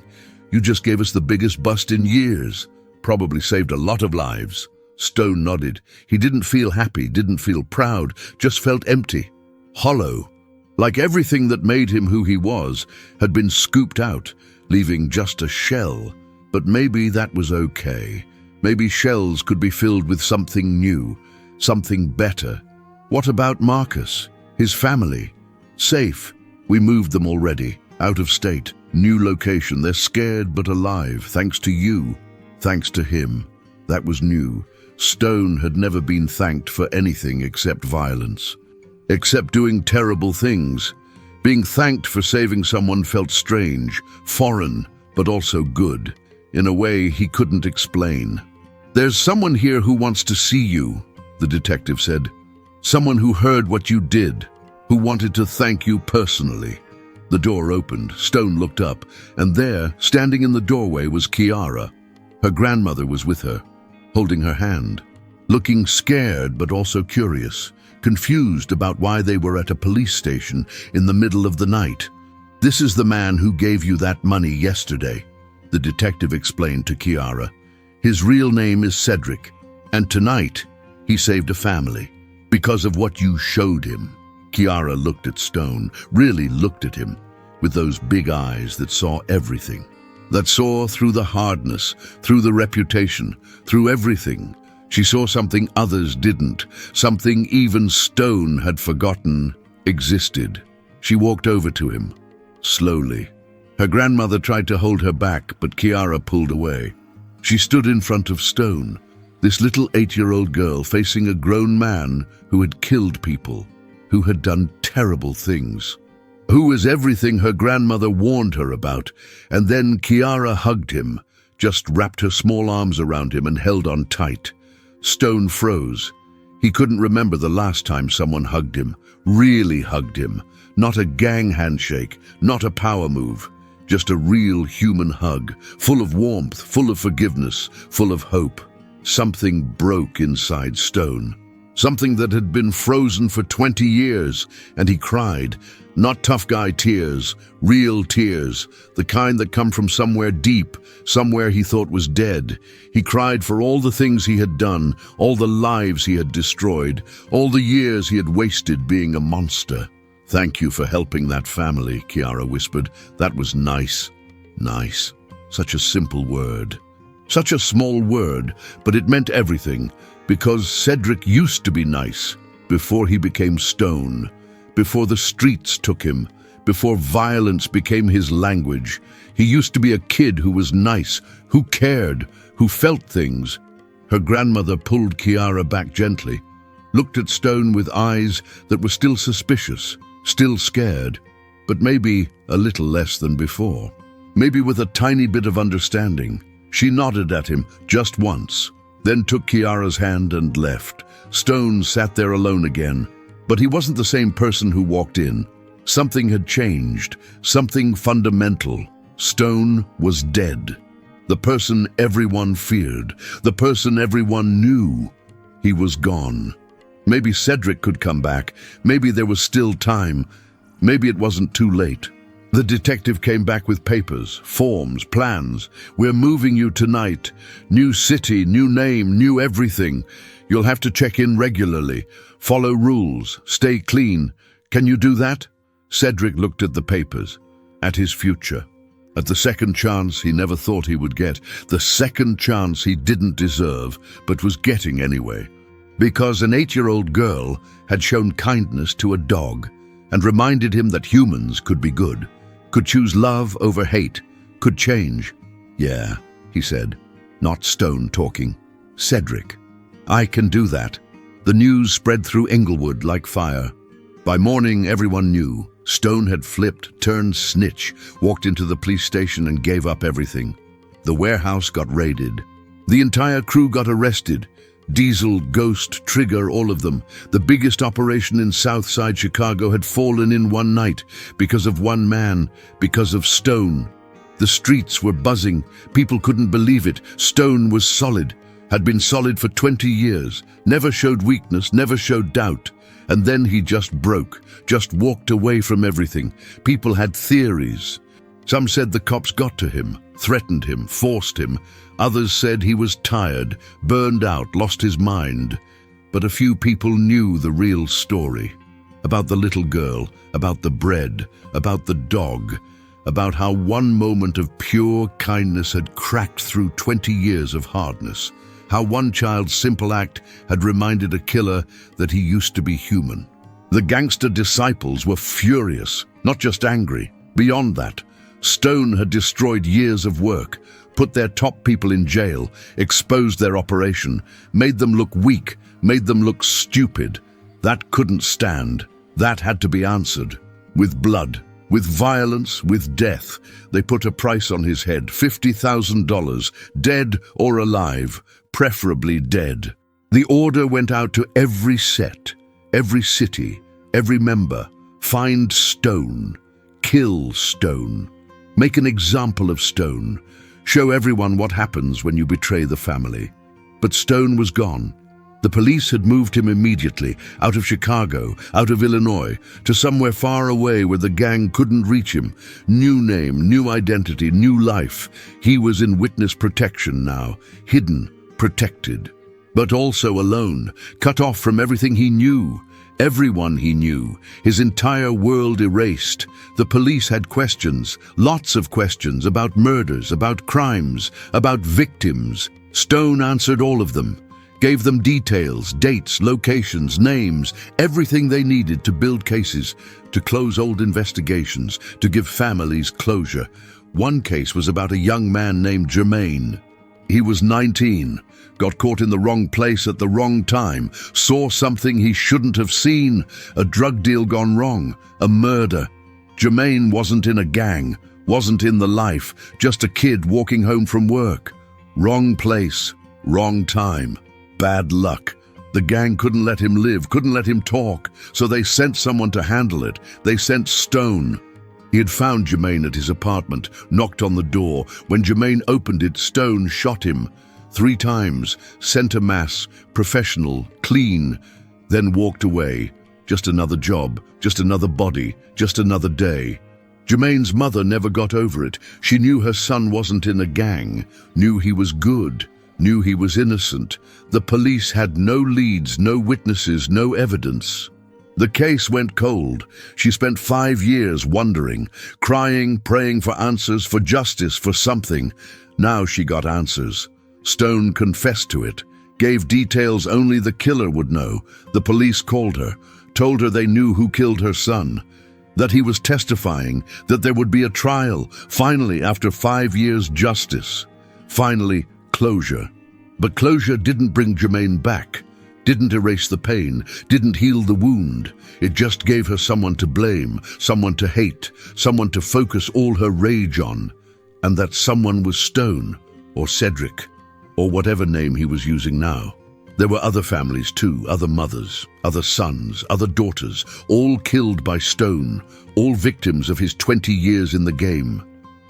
You just gave us the biggest bust in years. Probably saved a lot of lives." Stone nodded. He didn't feel happy, didn't feel proud, just felt empty, hollow, like everything that made him who he was had been scooped out, leaving just a shell. But maybe that was okay. Maybe shells could be filled with something new, something better. What about Marcus? His family? Safe. We moved them already, out of state, new location. They're scared but alive, thanks to you, thanks to him. That was new. Stone had never been thanked for anything except violence, except doing terrible things. Being thanked for saving someone felt strange, foreign, but also good, in a way he couldn't explain. "There's someone here who wants to see you," the detective said. "Someone who heard what you did, who wanted to thank you personally." The door opened. Stone looked up, and there, standing in the doorway, was Kiara. Her grandmother was with her, holding her hand, looking scared but also curious, confused about why they were at a police station in the middle of the night. "This is the man who gave you that money yesterday," the detective explained to Kiara. "His real name is Cedric, and tonight he saved a family because of what you showed him." Kiara looked at Stone, really looked at him, with those big eyes that saw everything, that saw through the hardness, through the reputation, through everything. She saw something others didn't, something even Stone had forgotten existed. She walked over to him, slowly. Her grandmother tried to hold her back, but Kiara pulled away. She stood in front of Stone, this little 8-year-old girl facing a grown man who had killed people, who had done terrible things, who was everything her grandmother warned her about. And then Kiara hugged him, just wrapped her small arms around him and held on tight. Stone froze. He couldn't remember the last time someone hugged him, really hugged him. Not a gang handshake, not a power move, just a real human hug, full of warmth, full of forgiveness, full of hope. Something broke inside Stone, something that had been frozen for 20 years, and he cried. Not tough guy tears, real tears, the kind that come from somewhere deep, somewhere he thought was dead. He cried for all the things he had done, all the lives he had destroyed, all the years he had wasted being a monster. "Thank you for helping that family," Kiara whispered. "That was nice. Nice. Such a simple word. Such a small word, but it meant everything, because Cedric used to be nice, before he became Stone. Before the streets took him, before violence became his language. He used to be a kid who was nice, who cared, who felt things. Her grandmother pulled Kiara back gently, looked at Stone with eyes that were still suspicious, still scared, but maybe a little less than before. Maybe with a tiny bit of understanding. She nodded at him just once, then took Kiara's hand and left. Stone sat there alone again, but he wasn't the same person who walked in. Something had changed, something fundamental. Stone was dead. The person everyone feared, the person everyone knew, he was gone. Maybe Cedric could come back. Maybe there was still time. Maybe it wasn't too late. The detective came back with papers, forms, plans. We're moving you tonight. New city, new name, new everything. You'll have to check in regularly. Follow rules. Stay clean. Can you do that? Cedric looked at the papers, at his future, at the second chance he never thought he would get, the second chance he didn't deserve, but was getting anyway. Because an 8-year-old girl had shown kindness to a dog and reminded him that humans could be good, could choose love over hate, could change. Yeah, he said, not Stone talking. Cedric. I can do that. The news spread through Inglewood like fire. By morning, everyone knew. Stone had flipped, turned snitch, walked into the police station and gave up everything. The warehouse got raided. The entire crew got arrested. Diesel, Ghost, Trigger, all of them. The biggest operation in Southside Chicago had fallen in one night because of one man, because of Stone. The streets were buzzing. People couldn't believe it. Stone was solid, had been solid for 20 years, never showed weakness, never showed doubt. And then he just broke, just walked away from everything. People had theories. Some said the cops got to him, threatened him, forced him. Others said he was tired, burned out, lost his mind. But a few people knew the real story. About the little girl, about the bread, about the dog, about how one moment of pure kindness had cracked through 20 years of hardness. How one child's simple act had reminded a killer that he used to be human. The gangster disciples were furious, not just angry. Beyond that, Stone had destroyed years of work, put their top people in jail, exposed their operation, made them look weak, made them look stupid. That couldn't stand. That had to be answered. With blood, with violence, with death. They put a price on his head, $50,000, dead or alive, preferably dead. The order went out to every set, every city, every member. Find Stone. Kill Stone. Make an example of Stone. Show everyone what happens when you betray the family. But Stone was gone. The police had moved him immediately, out of Chicago, out of Illinois, to somewhere far away where the gang couldn't reach him. New name, new identity, new life. He was in witness protection now, hidden, protected, but also alone, cut off from everything he knew, everyone he knew, his entire world erased. The police had questions, lots of questions about murders, about crimes, about victims. Stone answered all of them, gave them details, dates, locations, names, everything they needed to build cases, to close old investigations, to give families closure. One case was about a young man named Jermaine. He was 19, got caught in the wrong place at the wrong time, saw something he shouldn't have seen, a drug deal gone wrong, a murder. Jermaine wasn't in a gang, wasn't in the life, just a kid walking home from work. Wrong place, wrong time, bad luck. The gang couldn't let him live, couldn't let him talk, so they sent someone to handle it. They sent Stone. He had found Jermaine at his apartment, knocked on the door. When Jermaine opened it, Stone shot him 3 times, center mass, professional, clean, then walked away. Just another job, just another body, just another day. Jermaine's mother never got over it. She knew her son wasn't in a gang, knew he was good, knew he was innocent. The police had no leads, no witnesses, no evidence. The case went cold. She spent 5 years wondering, crying, praying for answers, for justice, for something. Now she got answers. Stone confessed to it, gave details only the killer would know. The police called her, told her they knew who killed her son. that he was testifying, that there would be a trial, finally, after 5 years, justice. Finally, closure. But closure didn't bring Jermaine back, didn't erase the pain, didn't heal the wound. It just gave her someone to blame, someone to hate, someone to focus all her rage on. And that someone was Stone, or Cedric, or whatever name he was using now. There were other families too, other mothers, other sons, other daughters, all killed by Stone, all victims of his 20 years in the game.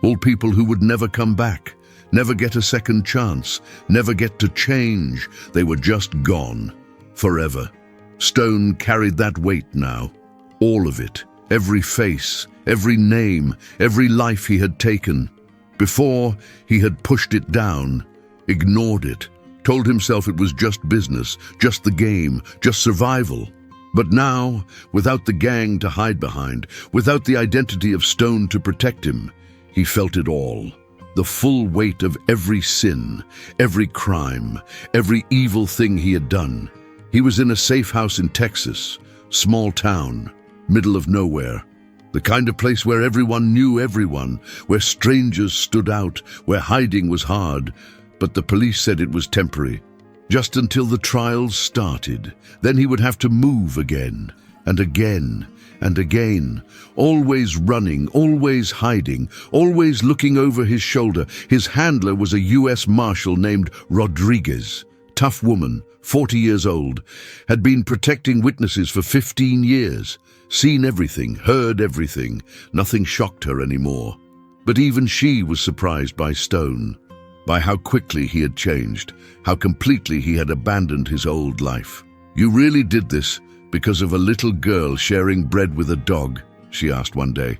All people who would never come back, never get a second chance, never get to change. They were just gone, forever. Stone carried that weight now, all of it, every face, every name, every life he had taken. Before, he had pushed it down, ignored it, told himself it was just business, just the game, just survival. But now, without the gang to hide behind, without the identity of Stone to protect him, he felt it all. The full weight of every sin, every crime, every evil thing he had done. He was in a safe house in Texas, small town, middle of nowhere. The kind of place where everyone knew everyone, where strangers stood out, where hiding was hard. But the police said it was temporary, just until the trials started. Then he would have to move again, and again, and again, always running, always hiding, always looking over his shoulder. His handler was a U.S. Marshal named Rodriguez, tough woman, 40 years old, had been protecting witnesses for 15 years, seen everything, heard everything. Nothing shocked her anymore. But even she was surprised by Stone, by how quickly he had changed, how completely he had abandoned his old life. "You really did this because of a little girl sharing bread with a dog?" she asked one day.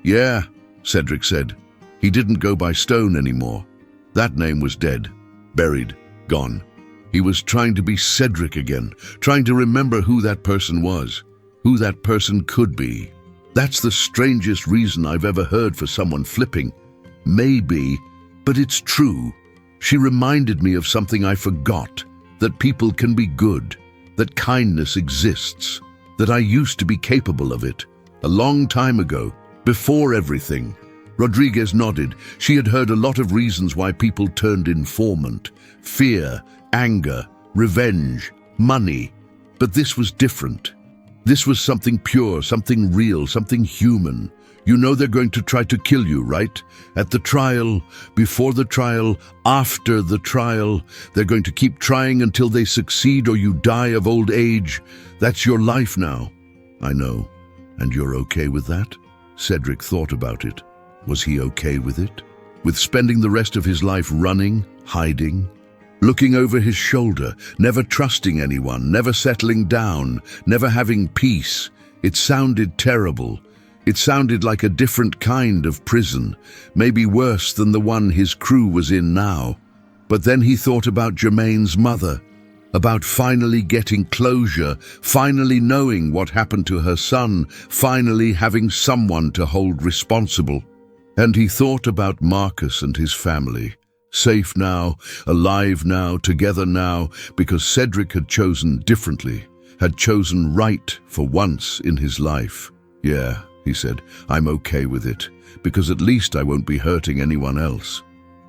"Yeah," Cedric said. He didn't go by Stone anymore. That name was dead, buried, gone. He was trying to be Cedric again, trying to remember who that person was, who that person could be. That's the strangest reason I've ever heard for someone flipping. Maybe, but it's true. She reminded me of something I forgot, that people can be good, that kindness exists, that I used to be capable of it, a long time ago, before everything. Rodriguez nodded. She had heard a lot of reasons why people turned informant: fear, anger, revenge, money. But this was different. This was something pure, something real, something human. You know they're going to try to kill you, right? At the trial, before the trial, after the trial. They're going to keep trying until they succeed or you die of old age. That's your life now. I know. And you're okay with that? Cedric thought about it. Was he okay with it? With spending the rest of his life running, hiding, looking over his shoulder, never trusting anyone, never settling down, never having peace. It sounded terrible. It sounded like a different kind of prison, maybe worse than the one his crew was in now. But then he thought about Jermaine's mother, about finally getting closure, finally knowing what happened to her son, finally having someone to hold responsible. And he thought about Marcus and his family, safe now, alive now, together now, because Cedric had chosen differently, had chosen right for once in his life. "Yeah," he said, "I'm okay with it, because at least I won't be hurting anyone else.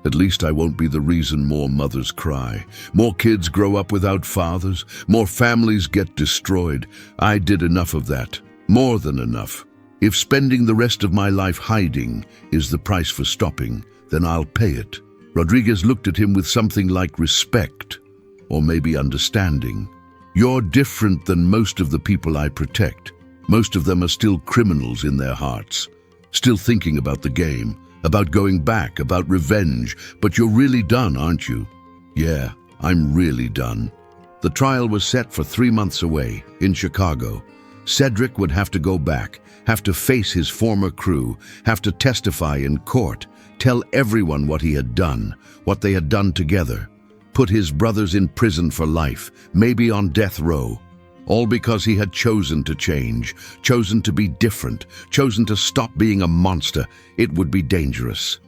At least I won't be the reason more mothers cry, more kids grow up without fathers, more families get destroyed. I did enough of that, more than enough. If spending the rest of my life hiding is the price for stopping, then I'll pay it." Rodriguez looked at him with something like respect, or maybe understanding. "You're different than most of the people I protect. Most of them are still criminals in their hearts, still thinking about the game, about going back, about revenge. But you're really done, aren't you?" "Yeah, I'm really done." The trial was set for 3 months away, in Chicago. Cedric would have to go back, have to face his former crew, have to testify in court, tell everyone what he had done, what they had done together, put his brothers in prison for life, maybe on death row. All because he had chosen to change, chosen to be different, chosen to stop being a monster. It would be dangerous.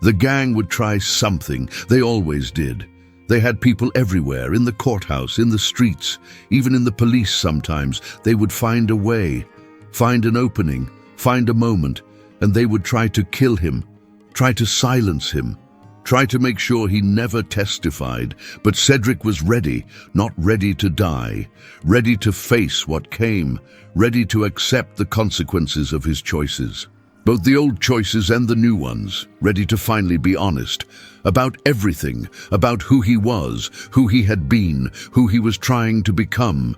The gang would try something. They always did. They had people everywhere, in the courthouse, in the streets, even in the police sometimes. They would find a way, find an opening, find a moment, and they would try to kill him, try to silence him, try to make sure he never testified. But Cedric was ready, not ready to die, ready to face what came, ready to accept the consequences of his choices. Both the old choices and the new ones, ready to finally be honest about everything, about who he was, who he had been, who he was trying to become.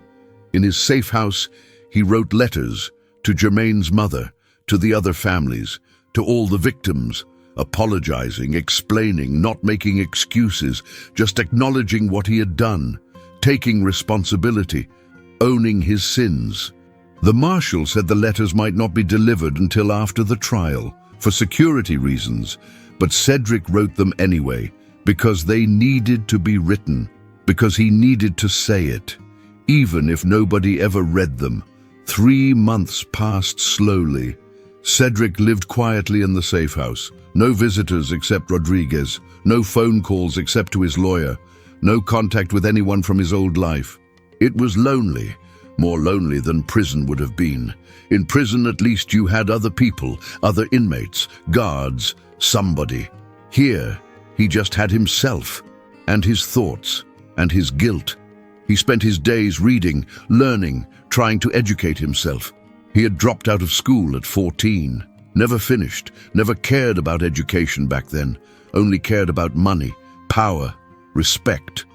In his safe house, he wrote letters to Jermaine's mother, to the other families, to all the victims, apologizing, explaining, not making excuses, just acknowledging what he had done, taking responsibility, owning his sins. The marshal said the letters might not be delivered until after the trial, for security reasons, but Cedric wrote them anyway, because they needed to be written, because he needed to say it, even if nobody ever read them. 3 months passed slowly. Cedric lived quietly in the safe house. No visitors except Rodriguez, no phone calls except to his lawyer, no contact with anyone from his old life. It was lonely. More lonely than prison would have been. In prison, at least you had other people, other inmates, guards, somebody. Here, he just had himself, and his thoughts, and his guilt. He spent his days reading, learning, trying to educate himself. He had dropped out of school at 14, never finished, never cared about education back then, only cared about money, power, respect.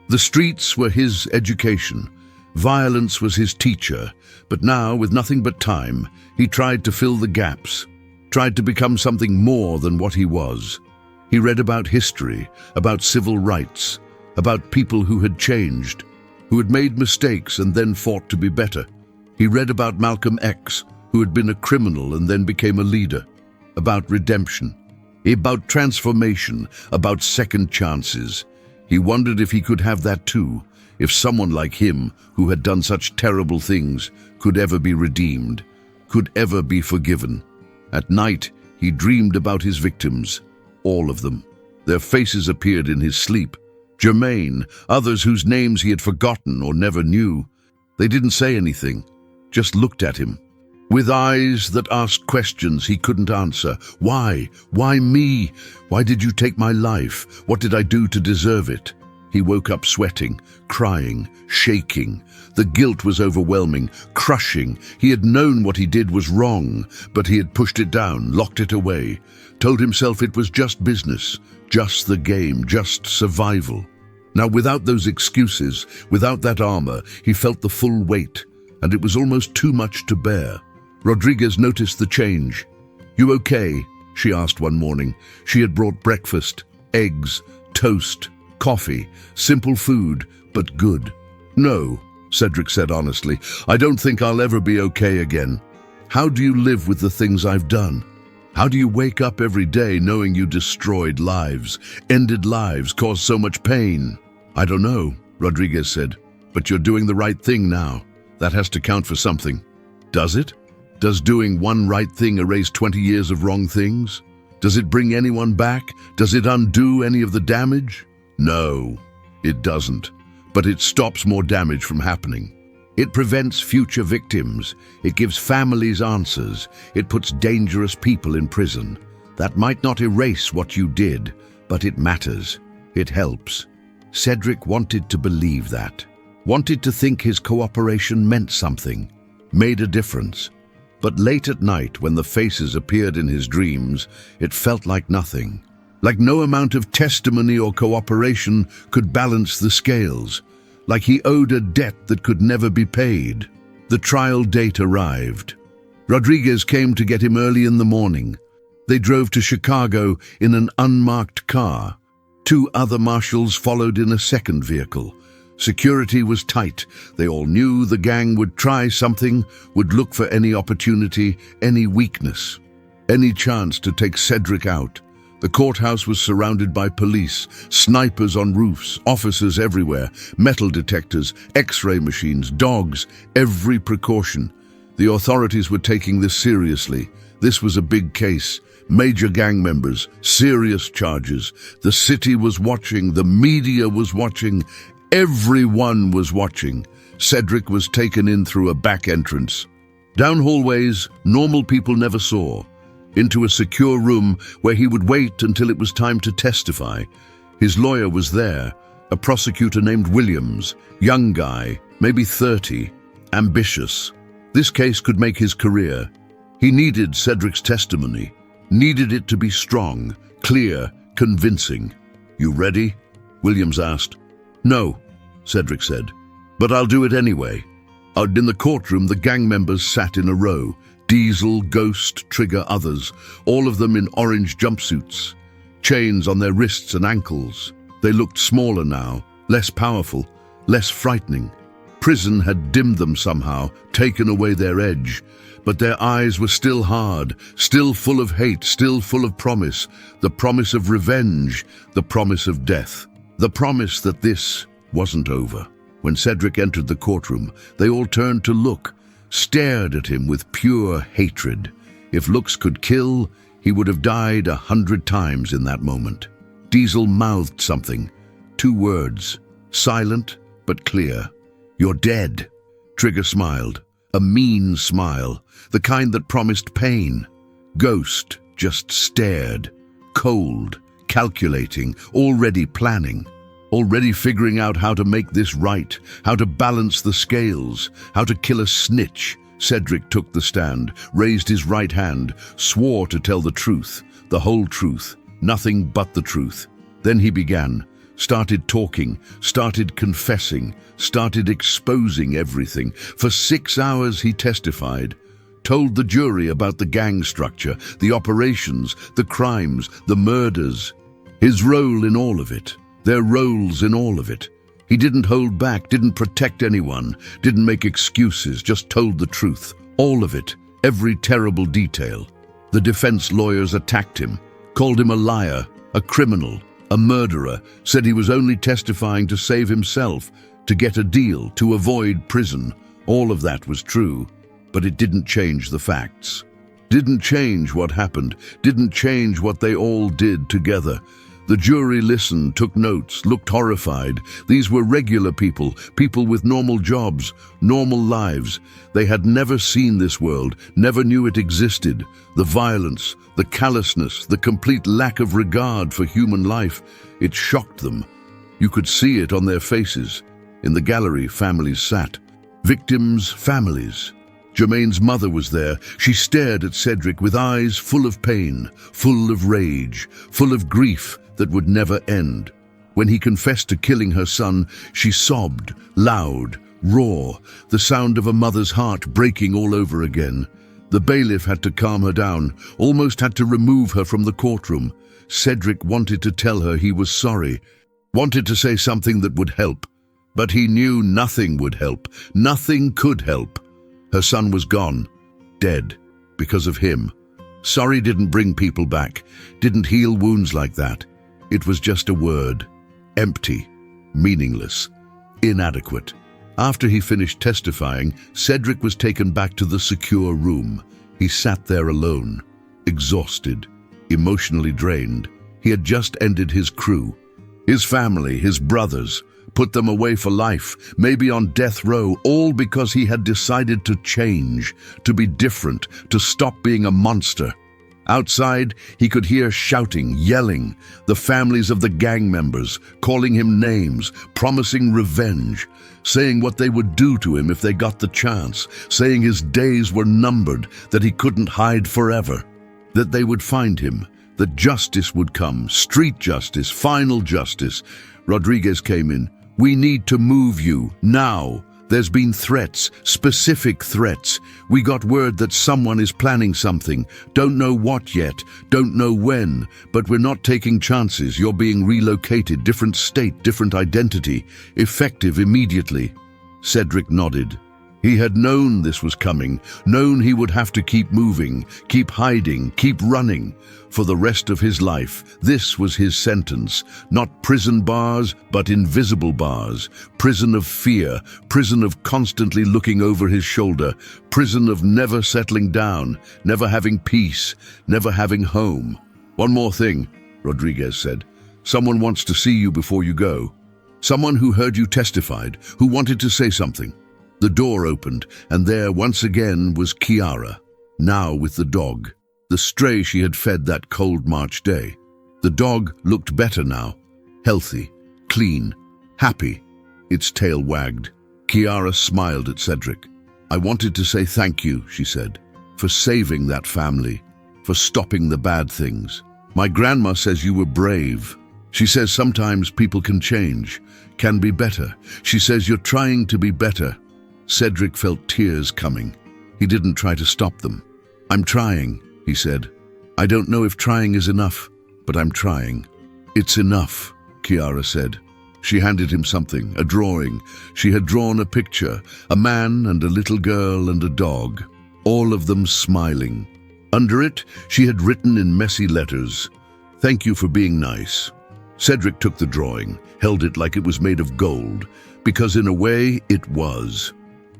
The streets were his education. Violence was his teacher, but now, with nothing but time, he tried to fill the gaps, tried to become something more than what he was. He read about history, about civil rights, about people who had changed, who had made mistakes and then fought to be better. He read about Malcolm X, who had been a criminal and then became a leader, about redemption, about transformation, about second chances. He wondered if he could have that too, if someone like him, who had done such terrible things, could ever be redeemed, could ever be forgiven. At night, he dreamed about his victims, all of them. Their faces appeared in his sleep. Jermaine, others whose names he had forgotten or never knew. They didn't say anything, just looked at him, with eyes that asked questions he couldn't answer. Why? Why me? Why did you take my life? What did I do to deserve it? He woke up sweating, crying, shaking. The guilt was overwhelming, crushing. He had known what he did was wrong, but he had pushed it down, locked it away, told himself it was just business, just the game, just survival. Now, without those excuses, without that armor, he felt the full weight, and it was almost too much to bear. Rodriguez noticed the change. "You okay?" she asked one morning. She had brought breakfast, eggs, toast, coffee, simple food, but good. "No," Cedric said honestly, "I don't think I'll ever be okay again." "How do you live with the things I've done? How do you wake up every day knowing you destroyed lives, ended lives, caused so much pain?" "I don't know," Rodriguez said, "but you're doing the right thing now. That has to count for something." "Does it? Does doing one right thing erase 20 years of wrong things? Does it bring anyone back? Does it undo any of the damage?" "No, it doesn't, but it stops more damage from happening. It prevents future victims. It gives families answers. It puts dangerous people in prison. That might not erase what you did, but it matters. It helps." Cedric wanted to believe that, wanted to think his cooperation meant something, made a difference. But late at night, when the faces appeared in his dreams, it felt like nothing. Like no amount of testimony or cooperation could balance the scales. Like he owed a debt that could never be paid. The trial date arrived. Rodriguez came to get him early in the morning. They drove to Chicago in an unmarked car. 2 other marshals followed in a second vehicle. Security was tight. They all knew the gang would try something, would look for any opportunity, any weakness, any chance to take Cedric out. The courthouse was surrounded by police, snipers on roofs, officers everywhere, metal detectors, X-ray machines, dogs, every precaution. The authorities were taking this seriously. This was a big case. Major gang members, serious charges. The city was watching, the media was watching, everyone was watching. Cedric was taken in through a back entrance. Down hallways normal people never saw, into a secure room where he would wait until it was time to testify. His lawyer was there, a prosecutor named Williams, young guy, maybe 30, ambitious. This case could make his career. He needed Cedric's testimony, needed it to be strong, clear, convincing. "You ready?" Williams asked. "No," Cedric said, "but I'll do it anyway." Out in the courtroom, the gang members sat in a row. Diesel, Ghost, Trigger, others, all of them in orange jumpsuits, chains on their wrists and ankles. They looked smaller now, less powerful, less frightening. Prison had dimmed them somehow, taken away their edge, but their eyes were still hard, still full of hate, still full of promise, the promise of revenge, the promise of death, the promise that this wasn't over. When Cedric entered the courtroom, they all turned to look, stared at him with pure hatred. If looks could kill, he would have died 100 times in that moment. Diesel mouthed something, 2 words, silent but clear. "You're dead." Trigger smiled, a mean smile, the kind that promised pain. Ghost just stared, cold, calculating, already planning. Already figuring out how to make this right, how to balance the scales, how to kill a snitch. Cedric took the stand, raised his right hand, swore to tell the truth, the whole truth, nothing but the truth. Then he began, started talking, started confessing, started exposing everything. For 6 hours he testified, told the jury about the gang structure, the operations, the crimes, the murders, his role in all of it. Their roles in all of it. He didn't hold back, didn't protect anyone, didn't make excuses, just told the truth. All of it, every terrible detail. The defense lawyers attacked him, called him a liar, a criminal, a murderer, said he was only testifying to save himself, to get a deal, to avoid prison. All of that was true, but it didn't change the facts. Didn't change what happened, didn't change what they all did together. The jury listened, took notes, looked horrified. These were regular people, people with normal jobs, normal lives. They had never seen this world, never knew it existed. The violence, the callousness, the complete lack of regard for human life, it shocked them. You could see it on their faces. In the gallery, families sat. Victims' families. Jermaine's mother was there. She stared at Cedric with eyes full of pain, full of rage, full of grief that would never end. When he confessed to killing her son, she sobbed, loud, raw, the sound of a mother's heart breaking all over again. The bailiff had to calm her down, almost had to remove her from the courtroom. Cedric wanted to tell her he was sorry, wanted to say something that would help, but he knew nothing would help, nothing could help. Her son was gone, dead, because of him. Sorry didn't bring people back, didn't heal wounds like that. It was just a word, empty, meaningless, inadequate. After he finished testifying, Cedric was taken back to the secure room. He sat there alone, exhausted, emotionally drained. He had just ended his crew, his family, his brothers, put them away for life, maybe on death row, all because he had decided to change, to be different, to stop being a monster. Outside, he could hear shouting, yelling, the families of the gang members, calling him names, promising revenge, saying what they would do to him if they got the chance, saying his days were numbered, that he couldn't hide forever, that they would find him, that justice would come, street justice, final justice. Rodriguez came in. "We need to move you, now. There's been threats, specific threats. We got word that someone is planning something. Don't know what yet, don't know when, but we're not taking chances. You're being relocated, different state, different identity, effective immediately." Cedric nodded. He had known this was coming, known he would have to keep moving, keep hiding, keep running. For the rest of his life, this was his sentence. Not prison bars, but invisible bars. Prison of fear, prison of constantly looking over his shoulder, prison of never settling down, never having peace, never having home. "One more thing," Rodriguez said. "Someone wants to see you before you go. Someone who heard you testified, who wanted to say something." The door opened, and there once again was Kiara, now with the dog, the stray she had fed that cold March day. The dog looked better now, healthy, clean, happy. Its tail wagged. Kiara smiled at Cedric. "I wanted to say thank you," she said, "for saving that family, for stopping the bad things. My grandma says you were brave. She says sometimes people can change, can be better. She says you're trying to be better." Cedric felt tears coming. He didn't try to stop them. "I'm trying," he said. "I don't know if trying is enough, but I'm trying." "It's enough," Kiara said. She handed him something, a drawing. She had drawn a picture, a man and a little girl and a dog, all of them smiling. Under it, she had written in messy letters, "Thank you for being nice." Cedric took the drawing, held it like it was made of gold, because in a way it was.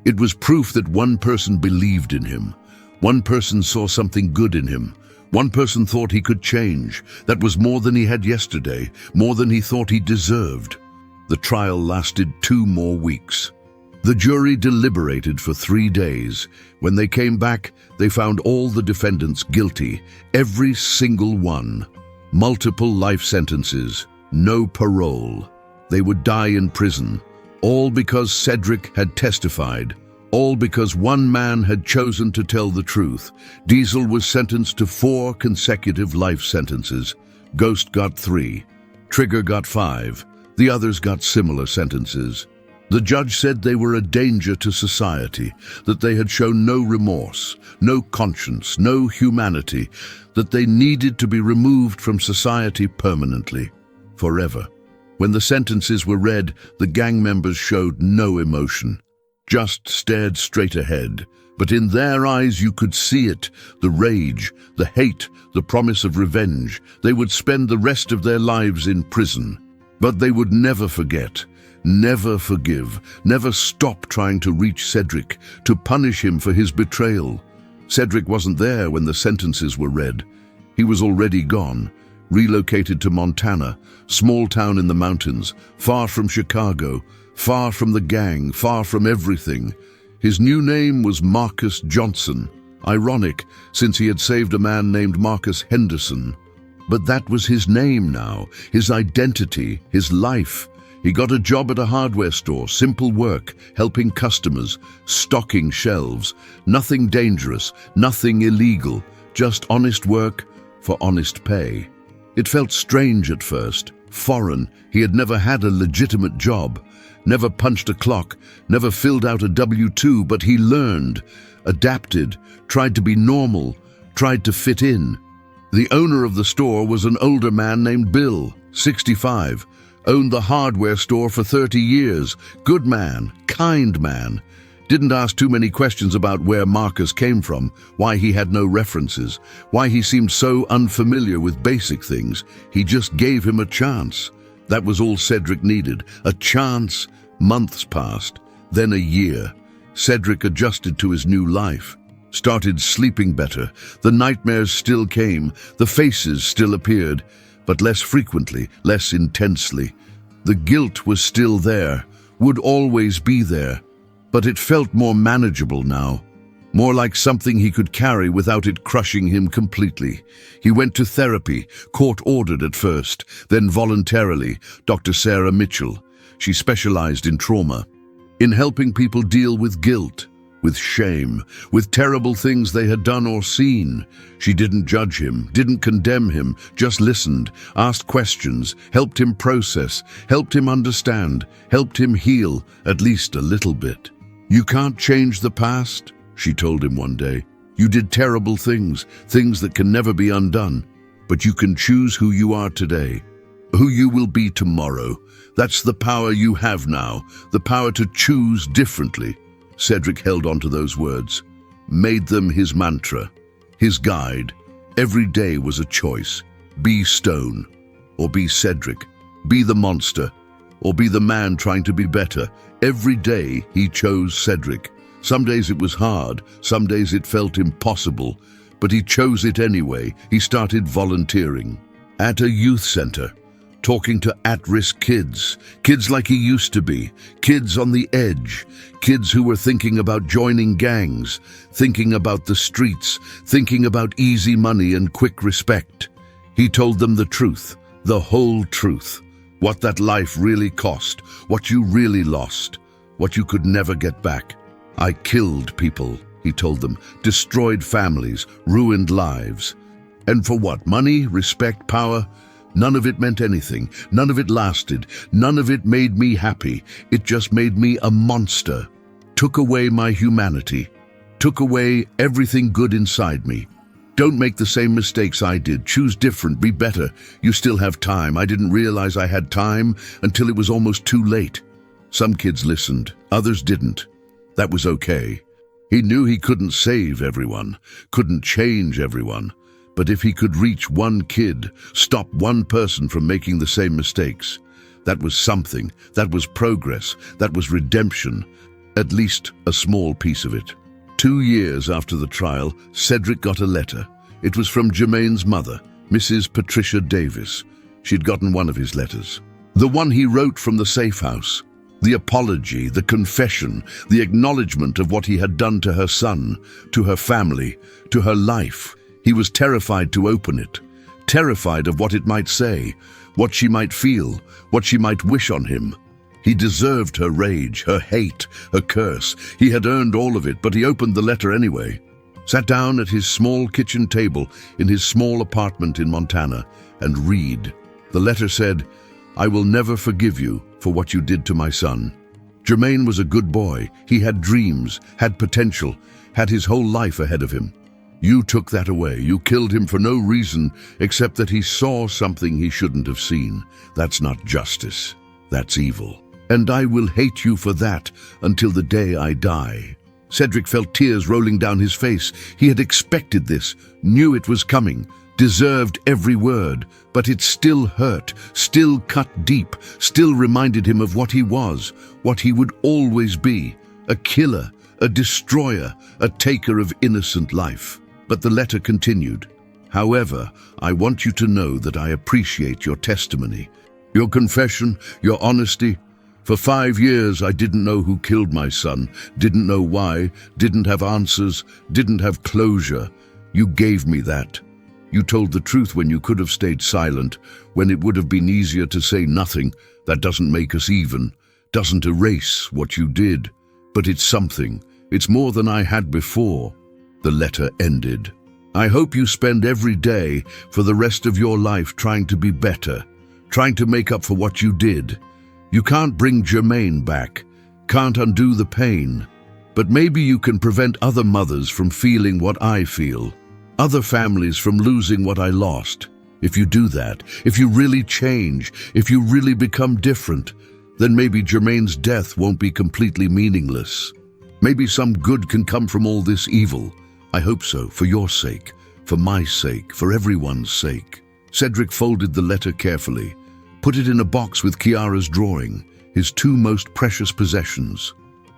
It was proof that one person believed in him. One person saw something good in him. One person thought he could change. That was more than he had yesterday, more than he thought he deserved. The trial lasted 2 more weeks. The jury deliberated for 3 days. When they came back, they found all the defendants guilty, every single one. Multiple life sentences, no parole. They would die in prison, all because Cedric had testified, all because one man had chosen to tell the truth. Diesel was sentenced to 4 consecutive life sentences. Ghost got 3. Trigger got 5. The others got similar sentences. The judge said they were a danger to society, that they had shown no remorse, no conscience, no humanity, that they needed to be removed from society permanently, forever. When the sentences were read, the gang members showed no emotion, just stared straight ahead. But in their eyes you could see it, the rage, the hate, the promise of revenge. They would spend the rest of their lives in prison. But they would never forget, never forgive, never stop trying to reach Cedric, to punish him for his betrayal. Cedric wasn't there when the sentences were read. He was already gone, relocated to Montana, small town in the mountains, far from Chicago, far from the gang, far from everything. His new name was Marcus Johnson. Ironic, since he had saved a man named Marcus Henderson. But that was his name now, his identity, his life. He got a job at a hardware store, simple work, helping customers, stocking shelves. Nothing dangerous, nothing illegal, just honest work for honest pay. It felt strange at first, foreign. He had never had a legitimate job, never punched a clock, never filled out a W-2, but he learned, adapted, tried to be normal, tried to fit in. The owner of the store was an older man named Bill, 65, owned the hardware store for 30 years. Good man, kind man. Didn't ask too many questions about where Marcus came from, why he had no references, why he seemed so unfamiliar with basic things. He just gave him a chance. That was all Cedric needed, a chance. Months passed, then a year. Cedric adjusted to his new life. Started sleeping better. The nightmares still came, the faces still appeared, but less frequently, less intensely. The guilt was still there, would always be there, but it felt more manageable now, more like something he could carry without it crushing him completely. He went to therapy, court-ordered at first, then voluntarily. Dr. Sarah Mitchell. She specialized in trauma, in helping people deal with guilt, with shame, with terrible things they had done or seen. She didn't judge him, didn't condemn him, just listened, asked questions, helped him process, helped him understand, helped him heal, at least a little bit. "You can't change the past," she told him one day. "You did terrible things, things that can never be undone, but you can choose who you are today, who you will be tomorrow. That's the power you have now, the power to choose differently." Cedric held on to those words, made them his mantra, his guide. Every day was a choice. Be Stone, or be Cedric. Be the monster, or be the man trying to be better. Every day he chose Cedric. Some days it was hard, some days it felt impossible, but he chose it anyway. He started volunteering at a youth center, talking to at-risk kids, kids like he used to be, kids on the edge, kids who were thinking about joining gangs, thinking about the streets, thinking about easy money and quick respect. He told them the truth, the whole truth, what that life really cost, what you really lost, what you could never get back. I killed people, he told them, destroyed families, ruined lives. And for what? Money, respect, power? None of it meant anything. None of it lasted. None of it made me happy. It just made me a monster. Took away my humanity. Took away everything good inside me. Don't make the same mistakes I did. Choose different. Be better. You still have time. I didn't realize I had time until it was almost too late. Some kids listened. Others didn't. That was okay. He knew he couldn't save everyone, couldn't change everyone. But if he could reach one kid, stop one person from making the same mistakes, that was something, that was progress, that was redemption, at least a small piece of it. 2 years after the trial, Cedric got a letter. It was from Jermaine's mother, Mrs. Patricia Davis. She'd gotten one of his letters. The one he wrote from the safe house. The apology, the confession, the acknowledgement of what he had done to her son, to her family, to her life. He was terrified to open it, terrified of what it might say, what she might feel, what she might wish on him. He deserved her rage, her hate, her curse. He had earned all of it, but he opened the letter anyway. Sat down at his small kitchen table in his small apartment in Montana and read. The letter said, "I will never forgive you for what you did to my son." Jermaine was a good boy. He had dreams, had potential, had his whole life ahead of him. You took that away. You killed him for no reason except that he saw something he shouldn't have seen. That's not justice. That's evil. And I will hate you for that until the day I die. Cedric felt tears rolling down his face. He had expected this, knew it was coming, deserved every word, but it still hurt, still cut deep, still reminded him of what he was, what he would always be, a killer, a destroyer, a taker of innocent life. But the letter continued. However, I want you to know that I appreciate your testimony, your confession, your honesty. For 5 years, I didn't know who killed my son, didn't know why, didn't have answers, didn't have closure. You gave me that. You told the truth when you could have stayed silent, when it would have been easier to say nothing. That doesn't make us even, doesn't erase what you did. But it's something. It's more than I had before. The letter ended. I hope you spend every day for the rest of your life trying to be better, trying to make up for what you did. You can't bring Jermaine back, can't undo the pain, but maybe you can prevent other mothers from feeling what I feel, other families from losing what I lost. If you do that, if you really change, if you really become different, then maybe Jermaine's death won't be completely meaningless. Maybe some good can come from all this evil. I hope so, for your sake, for my sake, for everyone's sake. Cedric folded the letter carefully, put it in a box with Kiara's drawing, his 2 most precious possessions.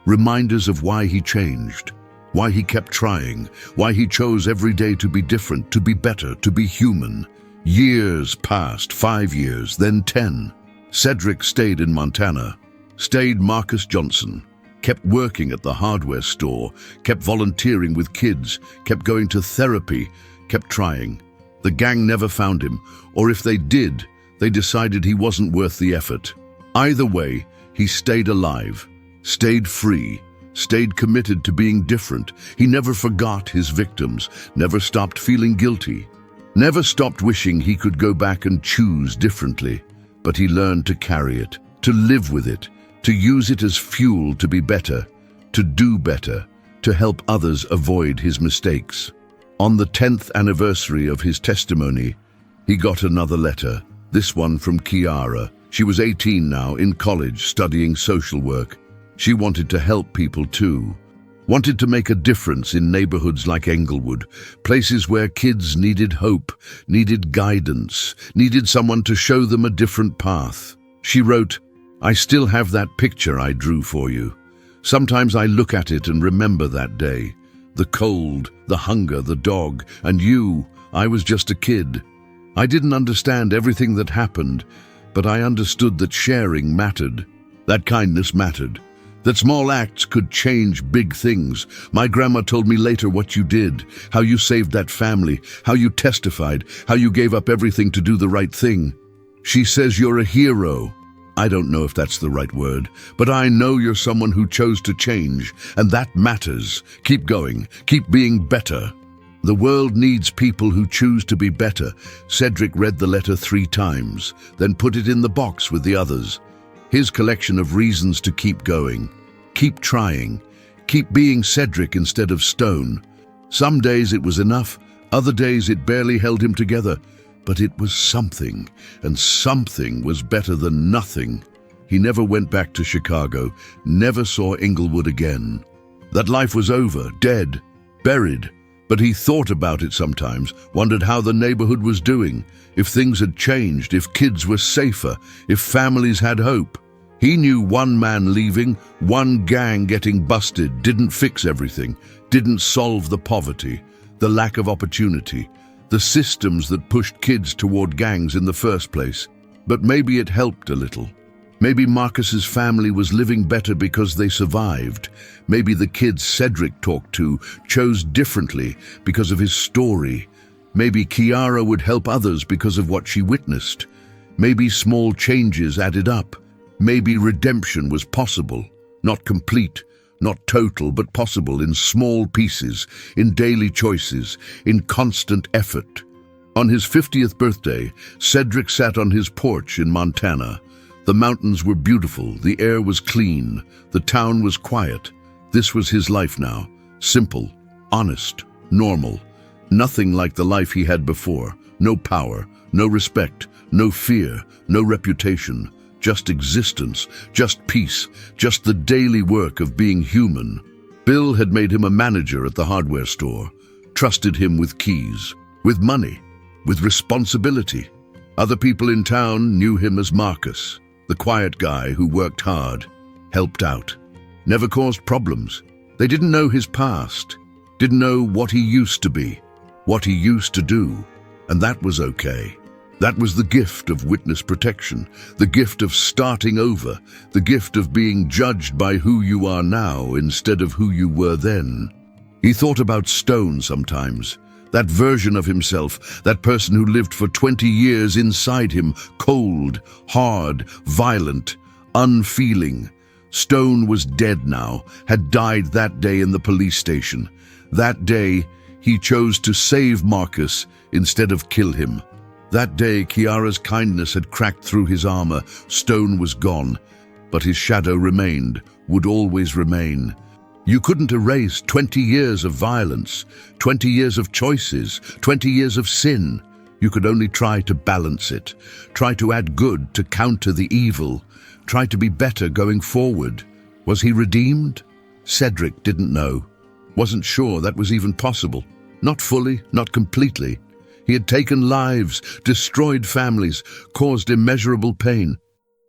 Reminders of why he changed, why he kept trying, why he chose every day to be different, to be better, to be human. Years passed, 5 years, then 10. Cedric stayed in Montana, stayed Marcus Johnson, kept working at the hardware store, kept volunteering with kids, kept going to therapy, kept trying. The gang never found him, or if they did, they decided he wasn't worth the effort. Either way, he stayed alive, stayed free, stayed committed to being different. He never forgot his victims, never stopped feeling guilty, never stopped wishing he could go back and choose differently. But he learned to carry it, to live with it, to use it as fuel to be better, to do better, to help others avoid his mistakes. On the 10th anniversary of his testimony, he got another letter, this one from Kiara. She was 18 now, in college, studying social work. She wanted to help people too, wanted to make a difference in neighborhoods like Englewood, places where kids needed hope, needed guidance, needed someone to show them a different path. She wrote, I still have that picture I drew for you. Sometimes I look at it and remember that day. The cold, the hunger, the dog, and you. I was just a kid. I didn't understand everything that happened, But I understood that sharing mattered, that kindness mattered, that small acts could change big things. My grandma told me later what you did, how you saved that family, how you testified, how you gave up everything to do the right thing. She says you're a hero. I don't know if that's the right word, but I know you're someone who chose to change, and that matters. Keep going, keep being better. The world needs people who choose to be better. Cedric read the letter 3 times, then put it in the box with the others. His collection of reasons to keep going, keep trying, keep being Cedric instead of stone. Some days it was enough, other days it barely held him together. But it was something, and something was better than nothing. He never went back to Chicago, never saw Inglewood again. That life was over, dead, buried. But he thought about it sometimes, wondered how the neighborhood was doing, if things had changed, if kids were safer, if families had hope. He knew one man leaving, one gang getting busted didn't fix everything, didn't solve the poverty, the lack of opportunity, the systems that pushed kids toward gangs in the first place. But maybe it helped a little. Maybe Marcus's family was living better because they survived. Maybe the kids Cedric talked to chose differently because of his story. Maybe Kiara would help others because of what she witnessed. Maybe small changes added up. Maybe redemption was possible, not complete, not total, but possible in small pieces, in daily choices, in constant effort. On his 50th birthday, Cedric sat on his porch in Montana. The mountains were beautiful, the air was clean, the town was quiet. This was his life now, simple, honest, normal. Nothing like the life he had before. No power, no respect, no fear, no reputation. Just existence, just peace, just the daily work of being human. Bill had made him a manager at the hardware store, trusted him with keys, with money, with responsibility. Other people in town knew him as Marcus, the quiet guy who worked hard, helped out, never caused problems. They didn't know his past, didn't know what he used to be, what he used to do, and that was okay. That was the gift of witness protection, the gift of starting over, the gift of being judged by who you are now instead of who you were then. He thought about Stone sometimes, that version of himself, that person who lived for 20 years inside him, cold, hard, violent, unfeeling. Stone was dead now, had died that day in the police station. That day, he chose to save Marcus instead of kill him. That day, Kiara's kindness had cracked through his armor. Stone was gone, but his shadow remained, would always remain. You couldn't erase 20 years of violence, 20 years of choices, 20 years of sin. You could only try to balance it, try to add good to counter the evil, try to be better going forward. Was he redeemed? Cedric didn't know. Wasn't sure that was even possible. Not fully, not completely. He had taken lives, destroyed families, caused immeasurable pain.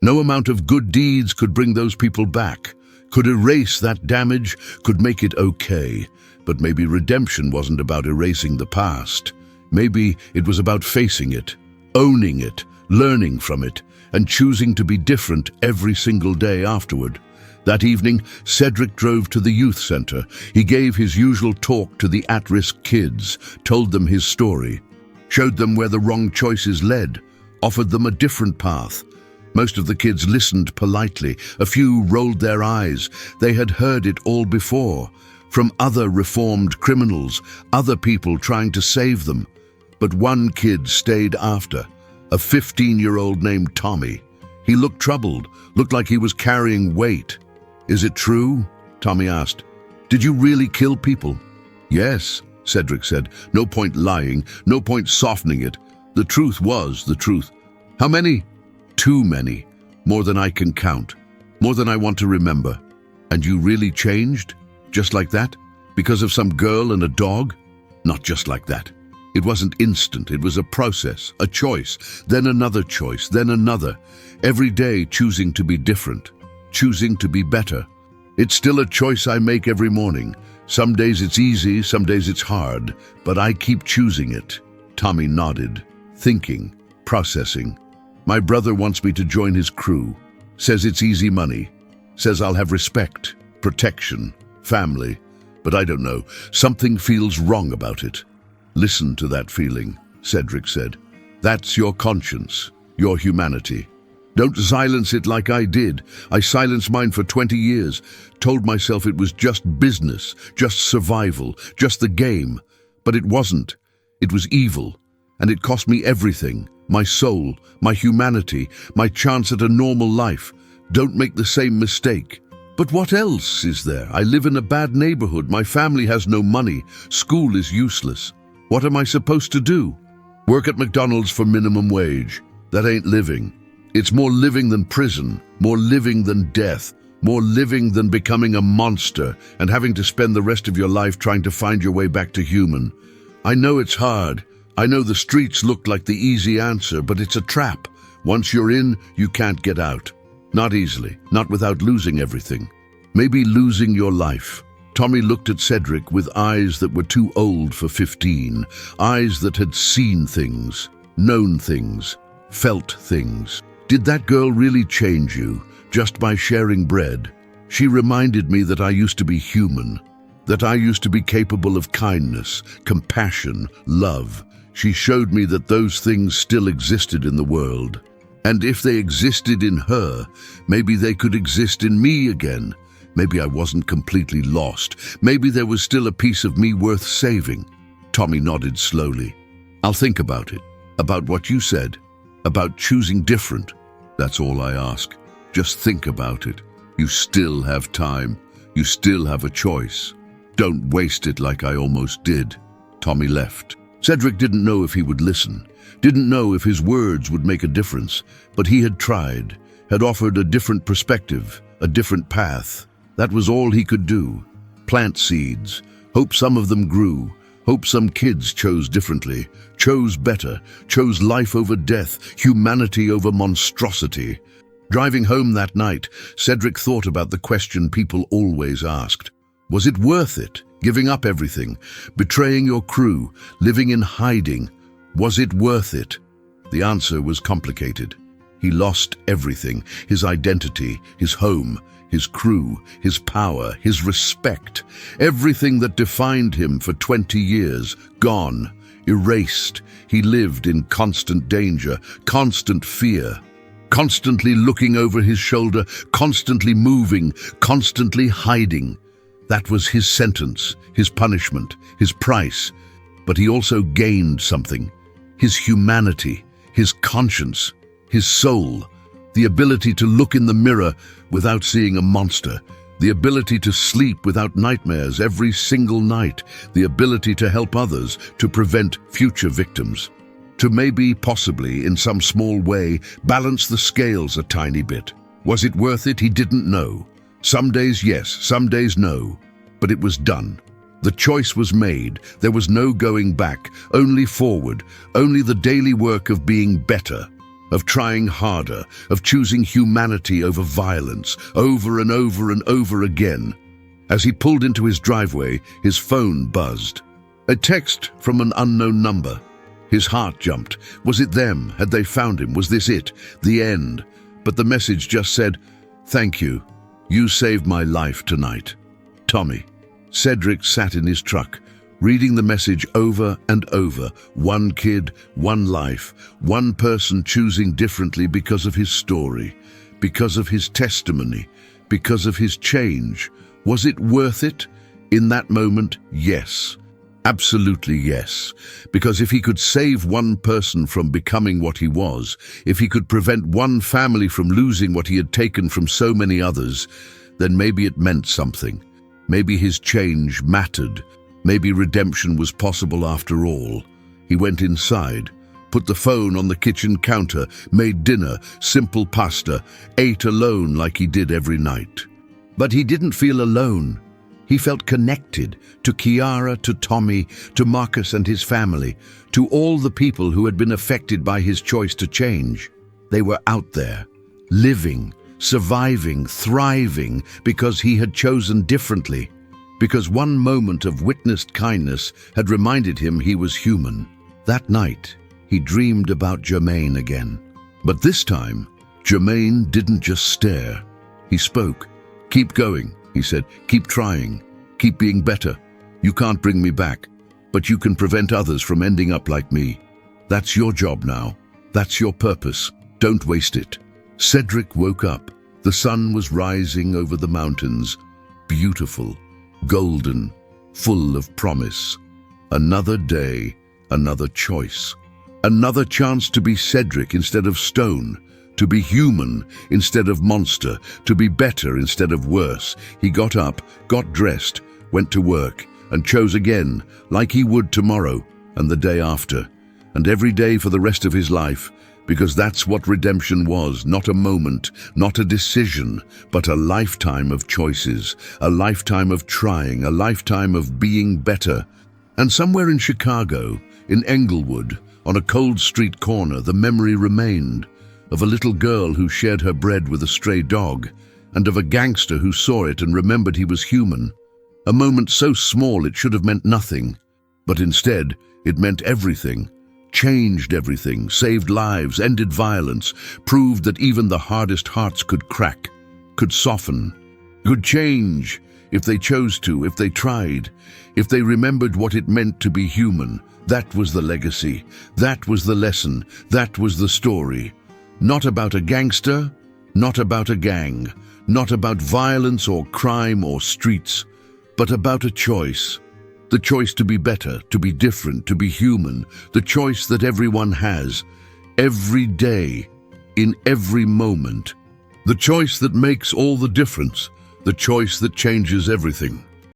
No amount of good deeds could bring those people back, could erase that damage, could make it okay. But maybe redemption wasn't about erasing the past. Maybe it was about facing it, owning it, learning from it, and choosing to be different every single day afterward. That evening, Cedric drove to the youth center. He gave his usual talk to the at-risk kids, told them his story, showed them where the wrong choices led, offered them a different path. Most of the kids listened politely. A few rolled their eyes. They had heard it all before, from other reformed criminals, other people trying to save them. But one kid stayed after, a 15-year-old named Tommy. He looked troubled, looked like he was carrying weight. "Is it true?" Tommy asked. "Did you really kill people?" "Yes," Cedric said. "No point lying, no point softening it. The truth was the truth." "How many?" "Too many. More than I can count. More than I want to remember." "And you really changed? Just like that? Because of some girl and a dog?" "Not just like that. It wasn't instant. It was a process, a choice, then another choice, then another. Every day choosing to be different, choosing to be better. It's still a choice I make every morning. Some days it's easy, some days it's hard, but I keep choosing it." Tommy nodded, thinking, processing. My brother wants me to join his crew. Says it's easy money. Says I'll have respect, protection, family. But I don't know. Something feels wrong about it. Listen to that feeling, Cedric said. That's your conscience, your humanity. Don't silence it like I did. I silenced mine for 20 years, told myself it was just business, just survival, just the game. But it wasn't. It was evil, and it cost me everything. My soul, my humanity, my chance at a normal life. Don't make the same mistake. But what else is there? I live in a bad neighborhood. My family has no money. School is useless. What am I supposed to do? Work at McDonald's for minimum wage. That ain't living. It's more living than prison, more living than death, more living than becoming a monster and having to spend the rest of your life trying to find your way back to human. I know it's hard. I know the streets look like the easy answer, but it's a trap. Once you're in, you can't get out. Not easily, not without losing everything. Maybe losing your life. Tommy looked at Cedric with eyes that were too old for 15, eyes that had seen things, known things, felt things. Did that girl really change you, just by sharing bread? She reminded me that I used to be human, that I used to be capable of kindness, compassion, love. She showed me that those things still existed in the world. And if they existed in her, maybe they could exist in me again. Maybe I wasn't completely lost. Maybe there was still a piece of me worth saving. Tommy nodded slowly. I'll think about it, about what you said, about choosing different. That's all I ask. Just think about it. You still have time. You still have a choice. Don't waste it like I almost did. Tommy left. Cedric didn't know if he would listen, didn't know if his words would make a difference, but he had tried, had offered a different perspective, a different path. That was all he could do. Plant seeds, hope some of them grew, hope some kids chose differently, chose better, chose life over death, humanity over monstrosity. Driving home that night, Cedric thought about the question people always asked. Was it worth it, giving up everything, betraying your crew, living in hiding? Was it worth it? The answer was complicated. He lost everything, his identity, his home, his crew, his power, his respect. Everything that defined him for 20 years, gone, erased. He lived in constant danger, constant fear, constantly looking over his shoulder, constantly moving, constantly hiding. That was his sentence, his punishment, his price. But he also gained something. His humanity, his conscience, his soul. The ability to look in the mirror without seeing a monster. The ability to sleep without nightmares every single night. The ability to help others, to prevent future victims. To maybe, possibly, in some small way, balance the scales a tiny bit. Was it worth it? He didn't know. Some days yes, some days no. But it was done. The choice was made. There was no going back, only forward, only the daily work of being better, of trying harder, of choosing humanity over violence, over and over and over again. As he pulled into his driveway, his phone buzzed. A text from an unknown number. His heart jumped. Was it them? Had they found him? Was this it? The end? But the message just said, "Thank you. You saved my life tonight. Tommy." Cedric sat in his truck, reading the message over and over. One kid, one life, one person choosing differently because of his story, because of his testimony, because of his change. Was it worth it? In that moment, yes. Absolutely yes. Because if he could save one person from becoming what he was, if he could prevent one family from losing what he had taken from so many others, then maybe it meant something. Maybe his change mattered. Maybe redemption was possible after all. He went inside, put the phone on the kitchen counter, made dinner, simple pasta, ate alone like he did every night. But he didn't feel alone. He felt connected to Kiara, to Tommy, to Marcus and his family, to all the people who had been affected by his choice to change. They were out there, living, surviving, thriving, because he had chosen differently, because one moment of witnessed kindness had reminded him he was human. That night, he dreamed about Jermaine again. But this time, Jermaine didn't just stare. He spoke. "Keep going," he said. "Keep trying. Keep being better. You can't bring me back, but you can prevent others from ending up like me. That's your job now. That's your purpose. Don't waste it." Cedric woke up. The sun was rising over the mountains, beautiful, golden, full of promise. Another day, another choice. Another chance to be Cedric instead of stone, to be human instead of monster, to be better instead of worse. He got up, got dressed, went to work, and chose again, like he would tomorrow, and the day after, and every day for the rest of his life, because that's what redemption was, not a moment, not a decision, but a lifetime of choices, a lifetime of trying, a lifetime of being better. And somewhere in Chicago, in Englewood, on a cold street corner, the memory remained of a little girl who shared her bread with a stray dog, and of a gangster who saw it and remembered he was human. A moment so small it should have meant nothing, but instead it meant everything, changed everything, saved lives, ended violence, proved that even the hardest hearts could crack, could soften, could change if they chose to, if they tried, if they remembered what it meant to be human. That was the legacy, that was the lesson, that was the story. Not about a gangster, not about a gang, not about violence or crime or streets, but about a choice. The choice to be better, to be different, to be human. The choice that everyone has, every day, in every moment. The choice that makes all the difference. The choice that changes everything.